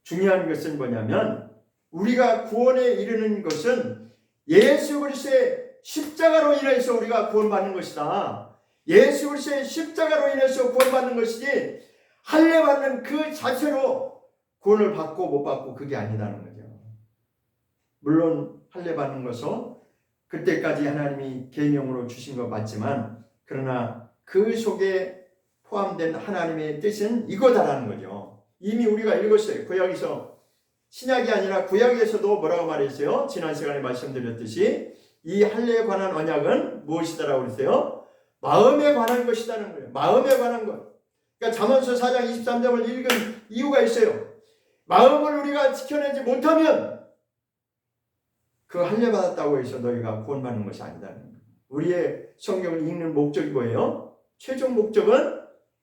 중요한 것은 뭐냐면 우리가 구원에 이르는 것은 예수 그리스도의 십자가로 인해서 우리가 구원받는 것이다. 예수 그리스도의 십자가로 인해서 구원받는 것이지 할례 받는 그 자체로 구원을 받고 못 받고 그게 아니다는 거죠. 물론 할례 받는 것은 그때까지 하나님이 계명으로 주신 것 맞지만 그러나 그 속에 포함된 하나님의 뜻은 이거다라는 거죠. 이미 우리가 읽었어요. 구약에서 신약이 아니라 구약에서도 뭐라고 말했어요? 지난 시간에 말씀드렸듯이 이 할례에 관한 언약은 무엇이다라고 그랬어요? 마음에 관한 것이라는 거예요. 마음에 관한 것. 그러니까 잠언서 4장 23절을 읽은 이유가 있어요. 마음을 우리가 지켜내지 못하면 그 할례 받았다고 해서 너희가 구원받는 것이 아니다는 거예요. 우리의 성경을 읽는 목적이 뭐예요? 최종 목적은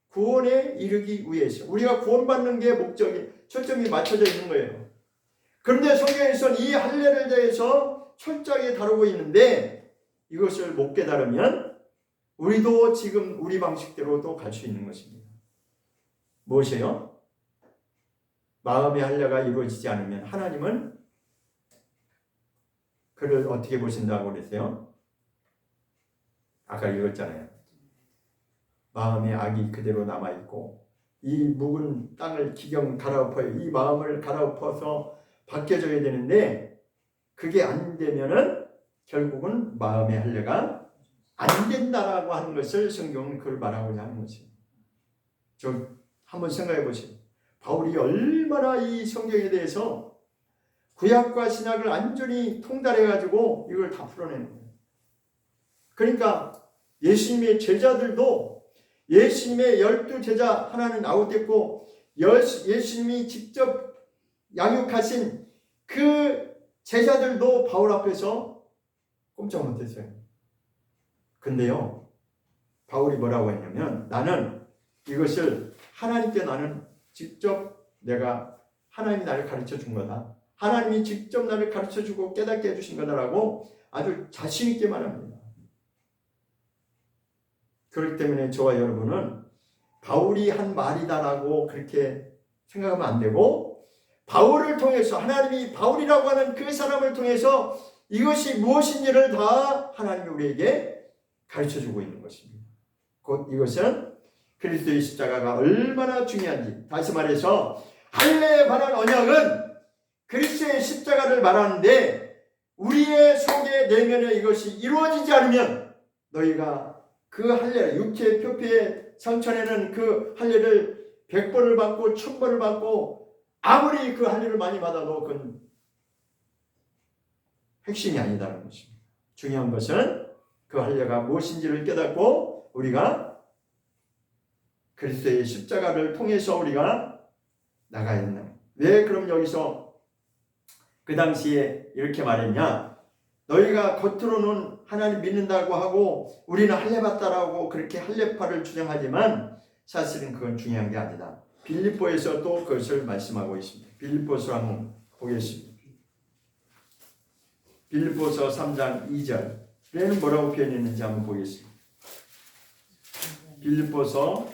구원에 이르기 위해서 우리가 구원받는 게 목적이 초점이 맞춰져 있는 거예요. 그런데 성경에서는 이 할례를 대해서 철저하게 다루고 있는데 이것을 못 깨달으면 우리도 지금 우리 방식대로도 갈 수 있는 것입니다. 무엇이에요? 마음의 할례가 이루어지지 않으면 하나님은 그를 어떻게 보신다고 그랬어요? 아까 읽었잖아요. 마음의 악이 그대로 남아있고 이 묵은 땅을 기경 갈아엎어요. 이 마음을 갈아엎어서 바뀌어져야 되는데 그게 안 되면은 결국은 마음의 할례가 안 된다라고 하는 것을 성경은 그걸 말하고자 하는 것이에요. 좀 한번 생각해 보세요. 바울이 얼마나 이 성경에 대해서 구약과 신약을 완전히 통달해가지고 이걸 다 풀어내는 거예요. 그러니까 예수님의 제자들도 예수님의 12제자 하나는 아웃됐고 예수님이 직접 양육하신 그 제자들도 바울 앞에서 꼼짝 못했어요. 근데요, 바울이 뭐라고 했냐면 나는 이것을 하나님께 나는 직접 내가 하나님이 나를 가르쳐 준 거다. 하나님이 직접 나를 가르쳐 주고 깨닫게 해주신 거다라고 아주 자신 있게 말합니다. 그렇기 때문에 저와 여러분은 바울이 한 말이다라고 그렇게 생각하면 안 되고 바울을 통해서 하나님이 바울이라고 하는 그 사람을 통해서 이것이 무엇인지를 다 하나님이 우리에게 가르쳐주고 있는 것입니다. 곧 이것은 그리스도의 십자가가 얼마나 중요한지, 다시 말해서 할례에 관한 언약은 그리스도의 십자가를 말하는데 우리의 속의 내면에 이것이 이루어지지 않으면 너희가 그 할례, 육체의 표피의 상처내는 그 할례를 100번을 받고 1000번을 받고 아무리 그 할례를 많이 받아도 그건 핵심이 아니다는 것입니다. 중요한 것은 그 할례가 무엇인지를 깨닫고 우리가 그리스도의 십자가를 통해서 우리가 나가야 된다. 왜 그럼 여기서 그 당시에 이렇게 말했냐? 너희가 겉으로는 하나님 믿는다고 하고 우리는 할례 받다라고 그렇게 할례파를 주장하지만 사실은 그건 중요한 게 아니다. 빌립보에서 또 그것을 말씀하고 있습니다. 빌립보서 한번 보겠습니다. 빌립보서 3장 2절에는 뭐라고 표현했는지 한번 보겠습니다. 빌립보서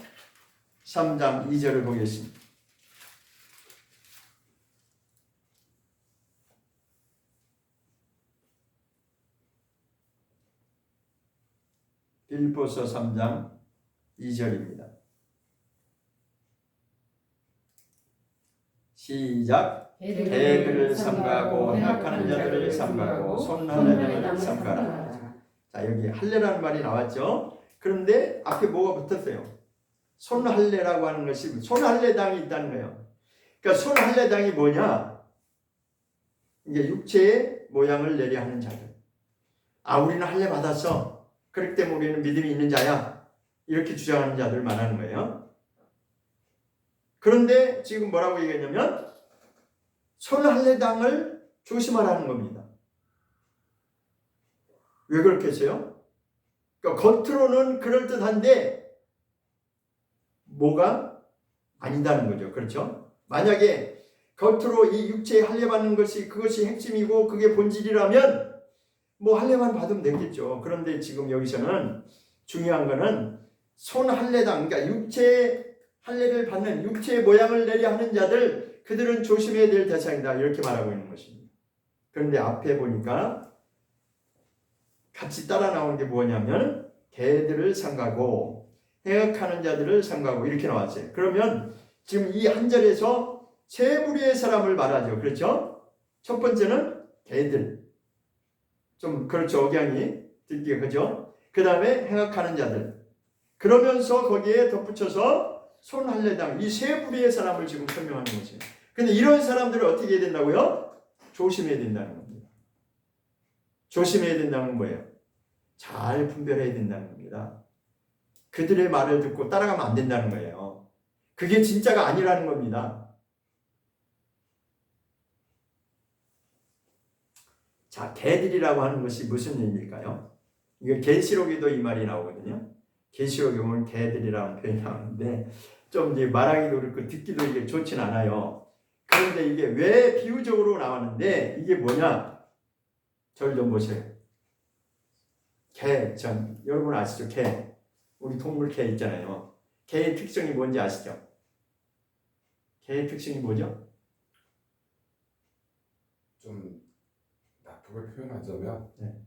3장 2절을 보겠습니다. 빌립보서 3장 2절입니다. 시작. 개들을 삼가하고 행악하는 자들을 삼가하고 손하는 자들을 삼가라. 자, 여기 할례라는 말이 나왔죠. 그런데 앞에 뭐가 붙었어요? 손할례라고 하는 것이 손할례당이 있다는 거예요. 그러니까 손할례당이 뭐냐? 이제 육체의 모양을 내려 하는 자들. 아, 우리는 할례 받았어. 그렇기 때문에 우리는 믿음이 있는 자야. 이렇게 주장하는 자들 말하는 거예요. 그런데 지금 뭐라고 얘기했냐면 손할례당을 조심하라는 겁니다. 왜 그렇겠어요? 그러니까 겉으로는 그럴듯한데 뭐가 아니다는 거죠. 그렇죠? 만약에 겉으로 이 육체에 할례 받는 것이 그것이 핵심이고 그게 본질이라면 뭐 할례만 받으면 되겠죠. 그런데 지금 여기서는 중요한 거는 손할례당, 그러니까 육체의 할례를 받는 육체의 모양을 내려 하는 자들, 그들은 조심해야 될 대상이다. 이렇게 말하고 있는 것입니다. 그런데 앞에 보니까 같이 따라 나오는 게 뭐냐면 개들을 삼가고 행악하는 자들을 삼가고 이렇게 나왔어요. 그러면 지금 이 한 절에서 세 부류의 사람을 말하죠. 그렇죠? 첫 번째는 개들. 좀 그렇죠. 억양이 듣기가 그죠? 그 다음에 행악하는 자들. 그러면서 거기에 덧붙여서 손할례당, 이 세 부류의 사람을 지금 설명하는 거죠. 근데 이런 사람들을 어떻게 해야 된다고요? 조심해야 된다는 겁니다. 조심해야 된다는 건 뭐예요? 잘 분별해야 된다는 겁니다. 그들의 말을 듣고 따라가면 안 된다는 거예요. 그게 진짜가 아니라는 겁니다. 자, 개들이라고 하는 것이 무슨 의미일까요? 이게 계시록에도 이 말이 나오거든요. 계시록에 보면 개들이라는 표현이 나오는데 좀 이제 말하기도 그렇고 듣기도 이게 좋진 않아요. 그런데 이게 왜 비유적으로 나왔는데 이게 뭐냐? 저를 좀 보세요. 개, 여러분 아시죠? 개. 우리 동물 개 있잖아요. 개의 특성이 뭔지 아시죠? 개의 특성이 뭐죠?
좀 나쁘게 표현하자면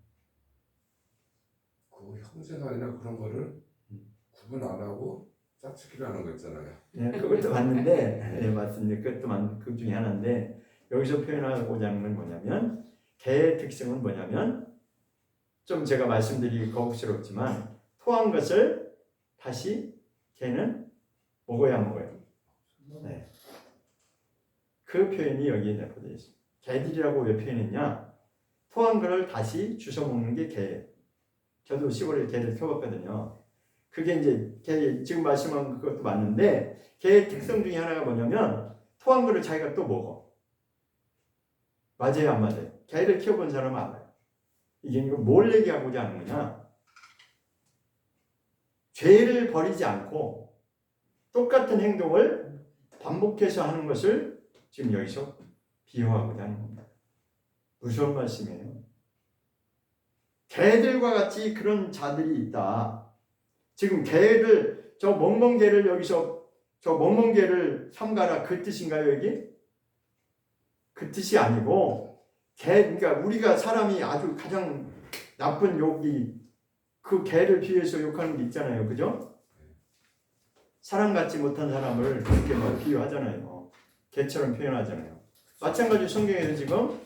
그 형제간이나 그런 거를 구분 안 하고 짝짓기를 하는 거 있잖아요.
네, 그것도 맞는데, 네, 맞습니다. 그것도 그 중에 하나인데 여기서 표현하고자 하는 건 뭐냐면 개의 특성은 뭐냐면 좀 제가 말씀드리기 거북스럽지만 토한 것을 다시 개는 먹어야 먹어요. 네. 그 표현이 여기에 내포되어 있습니다. 개들이라고 왜 표현했냐? 토한 거를 다시 주워 먹는 게 개예요. 저도 시골에 개를 키워봤거든요. 그게 이제 개 지금 말씀한 것도 맞는데 개의 특성 중에 하나가 뭐냐면 토한 거를 자기가 또 먹어. 맞아요, 안 맞아요? 개를 키워본 사람은 알아요. 이게 뭘 얘기하고자 하는 거냐? 죄를 버리지 않고 똑같은 행동을 반복해서 하는 것을 지금 여기서 비유하고자 하는 겁니다. 무서운 말씀이에요. 개들과 같이 그런 자들이 있다. 지금 개를 저 멍멍개를 여기서 저 멍멍개를 삼가라 그 뜻인가요 여기? 그 뜻이 아니고 그러니까 우리가 사람이 아주 가장 나쁜 욕이 그 개를 비유해서 욕하는 게 있잖아요, 그죠? 사람 같지 못한 사람을 그렇게 막 비유하잖아요. 개처럼 표현하잖아요. 마찬가지로 성경에서 지금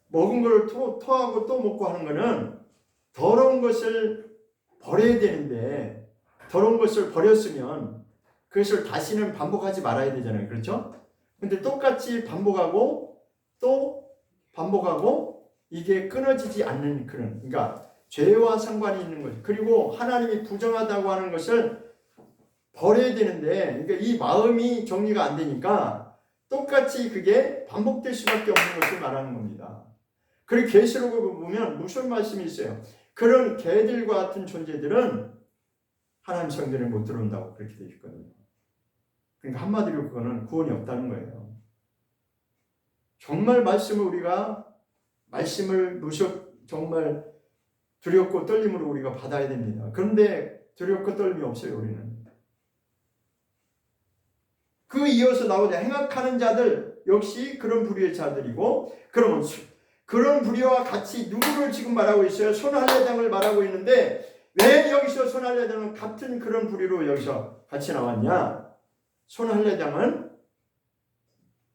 먹은 걸 토하고 또 먹고 하는 거는 더러운 것을 버려야 되는데 더러운 것을 버렸으면 그것을 다시는 반복하지 말아야 되잖아요. 그렇죠? 근데 똑같이 반복하고 또 반복하고 이게 끊어지지 않는 그런 그러니까 죄와 상관이 있는 거죠. 그리고 하나님이 부정하다고 하는 것을 버려야 되는데 그러니까 이 마음이 정리가 안 되니까 똑같이 그게 반복될 수밖에 없는 것을 말하는 겁니다. 그리고 계시록을 보면 무슨 말씀이 있어요? 그런 개들과 같은 존재들은 하나님 성전에 못 들어온다고 그렇게 되어 있거든요. 그러니까 한마디로 그거는 구원이 없다는 거예요. 정말 말씀을 정말 두렵고 떨림으로 우리가 받아야 됩니다. 그런데 두렵고 떨림이 없어요, 우리는. 그 이어서 나오자 행악하는 자들 역시 그런 부류의 자들이고 그러면 그런 부류와 같이 누구를 지금 말하고 있어요? 손할례당을 말하고 있는데 왜 여기서 손할례당은 같은 그런 부류로 여기서 같이 나왔냐? 손할례당은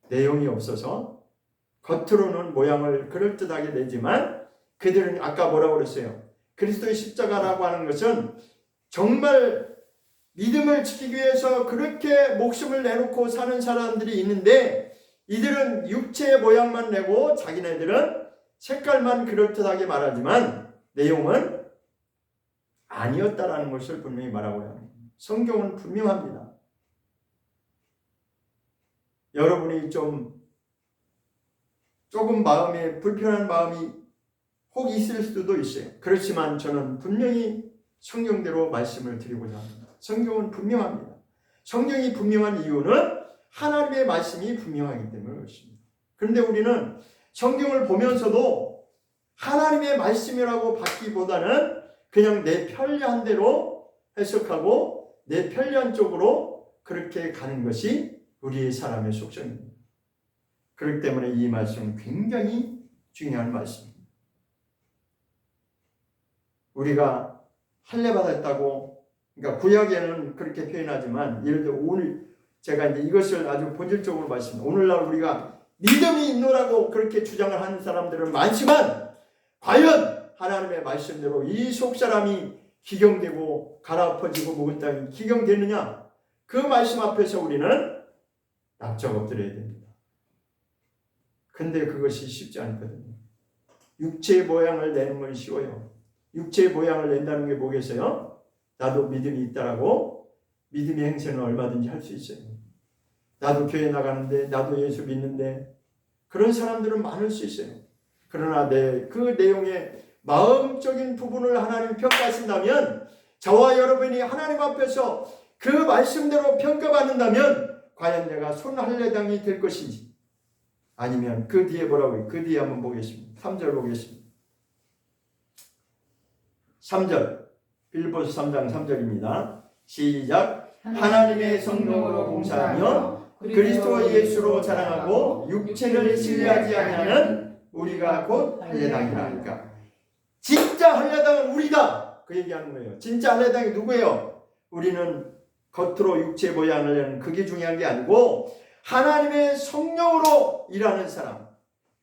내용이 없어서 겉으로는 모양을 그럴듯하게 내지만 그들은 아까 뭐라고 그랬어요? 그리스도의 십자가라고 하는 것은 정말 믿음을 지키기 위해서 그렇게 목숨을 내놓고 사는 사람들이 있는데 이들은 육체의 모양만 내고 자기네들은 색깔만 그럴듯하게 말하지만 내용은 아니었다라는 것을 분명히 말하고 합니다. 성경은 분명합니다. 여러분이 조금 마음에 불편한 마음이 혹 있을 수도 있어요. 그렇지만 저는 분명히 성경대로 말씀을 드리고자 합니다. 성경은 분명합니다. 성경이 분명한 이유는 하나님의 말씀이 분명하기 때문에 그렇습니다. 그런데 우리는 성경을 보면서도 하나님의 말씀이라고 받기보다는 그냥 내 편리한 대로 해석하고 내 편리한 쪽으로 그렇게 가는 것이 우리의 사람의 속성입니다. 그렇기 때문에 이 말씀은 굉장히 중요한 말씀입니다. 우리가 할례받았다고 그러니까 구약에는 그렇게 표현하지만 예를 들어 오늘 제가 이제 이것을 아주 본질적으로 말씀드립니다. 오늘날 우리가 믿음이 있노라고 그렇게 주장을 하는 사람들은 많지만 과연 하나님의 말씀대로 이 속사람이 기경되고 갈아엎어지고 묵은 땅이 기경되느냐? 그 말씀 앞에서 우리는 납작 엎드려야 됩니다. 근데 그것이 쉽지 않거든요. 육체의 모양을 내는 건 쉬워요. 육체의 모양을 낸다는 게 뭐겠어요? 나도 믿음이 있다라고 믿음의 행세는 얼마든지 할 수 있어요. 나도 교회 나가는데 나도 예수 믿는데 그런 사람들은 많을 수 있어요. 그러나 그 내용의 마음적인 부분을 하나님이 평가하신다면 저와 여러분이 하나님 앞에서 그 말씀대로 평가받는다면 과연 내가 손할례당이 될 것인지 아니면 그 뒤에 뭐라고 해요? 그 뒤에 한번 보겠습니다. 3절 보겠습니다. 3절 빌립보서 3장 3절입니다. 시작. 하나님의 성령으로 봉사하며 그리스도 예수로 자랑하고 육체를 신뢰하지 아니하는 우리가 곧 할례당이라 하니까 진짜 할례당은 우리다 그 얘기하는 거예요. 진짜 할례당이 누구예요? 우리는 겉으로 육체 모양을 내는 그게 중요한 게 아니고 하나님의 성령으로 일하는 사람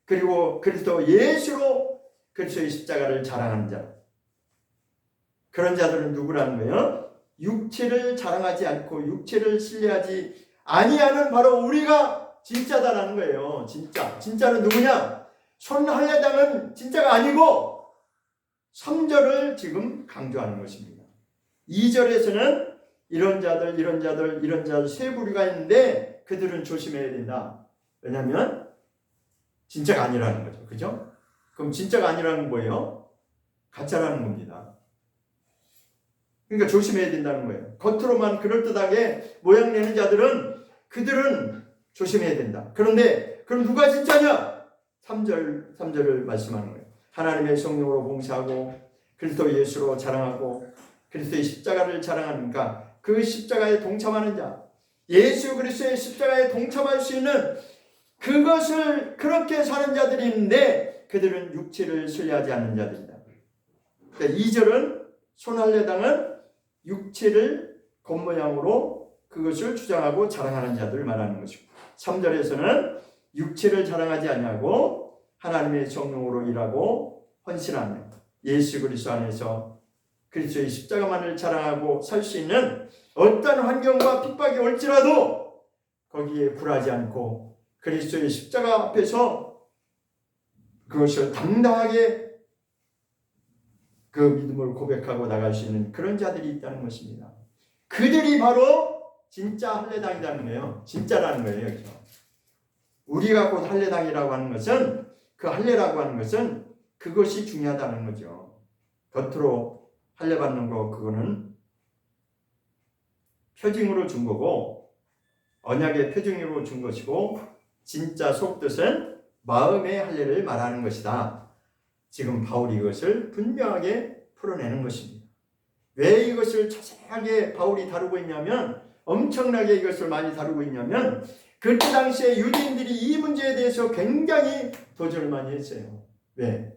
그리고 그리스도 예수로 그리스도의 십자가를 자랑하는 자 그런 자들은 누구라는 거예요? 육체를 자랑하지 않고 육체를 신뢰하지 아니하는 바로 우리가 진짜다라는 거예요. 진짜는 누구냐? 손할례당은 진짜가 아니고 3절을 지금 강조하는 것입니다. 2절에서는 이런 자들 세 부류가 있는데 그들은 조심해야 된다. 왜냐하면 진짜가 아니라는 거죠. 그죠? 그럼 진짜가 아니라는 건 뭐예요? 가짜라는 겁니다. 그러니까 조심해야 된다는 거예요. 겉으로만 그럴듯하게 모양 내는 자들은 그들은 조심해야 된다. 그런데 그럼 누가 진짜냐? 3절을 말씀하는 거예요. 하나님의 성령으로 봉사하고 그리스도 예수로 자랑하고 그리스도의 십자가를 자랑하니까 그 십자가에 동참하는 자, 예수 그리스도의 십자가에 동참할 수 있는 그것을 그렇게 사는 자들이 있는데 그들은 육체를 신뢰하지 않는 자들이다. 그러니까 2절은 손할례당은 육체를 겉모양으로 그것을 주장하고 자랑하는 자들을 말하는 것이고 3절에서는 육체를 자랑하지 아니하고 하나님의 성령으로 일하고 헌신하는 예수 그리스도 안에서 그리스도의 십자가만을 자랑하고 살 수 있는 어떤 환경과 핍박이 올지라도 거기에 굴하지 않고 그리스도의 십자가 앞에서 그것을 당당하게 그 믿음을 고백하고 나갈 수 있는 그런 자들이 있다는 것입니다. 그들이 바로 진짜 할례당이라는 거예요. 진짜라는 거예요. 여기서. 우리가 곧 할례당이라고 하는 것은 그 할례라고 하는 것은 그것이 중요하다는 거죠. 겉으로 할례 받는 거 그거는 표징으로 준 거고 언약의 표징으로 준 것이고 진짜 속뜻은 마음의 할례를 말하는 것이다. 지금 바울이 이것을 분명하게 풀어내는 것입니다. 왜 이것을 자세하게 바울이 다루고 있냐면 엄청나게 이것을 많이 다루고 있냐면 그때 당시에 유대인들이 이 문제에 대해서 굉장히 도전을 많이 했어요. 왜?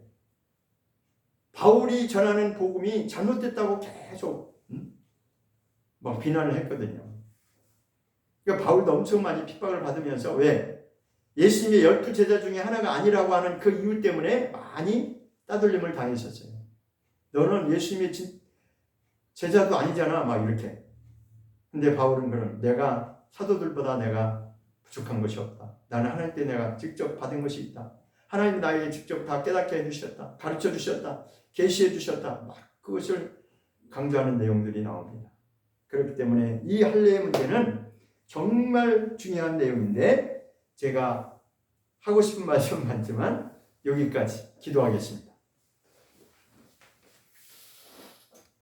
바울이 전하는 복음이 잘못됐다고 계속 막 비난을 했거든요. 그러니까 바울도 엄청 많이 핍박을 받으면서 왜? 예수님의 12제자 중에 하나가 아니라고 하는 그 이유 때문에 많이 따돌림을 당했었어요. 너는 예수님의 제자도 아니잖아. 막 이렇게. 근데 바울은 그럼 내가 사도들보다 내가 부족한 것이 없다. 나는 하나님 때 내가 직접 받은 것이 있다. 하나님 나에게 직접 다 깨닫게 해주셨다. 가르쳐 주셨다. 계시해 주셨다. 막 그것을 강조하는 내용들이 나옵니다. 그렇기 때문에 이 할례의 문제는 정말 중요한 내용인데 제가 하고 싶은 말씀은 많지만 여기까지 기도하겠습니다.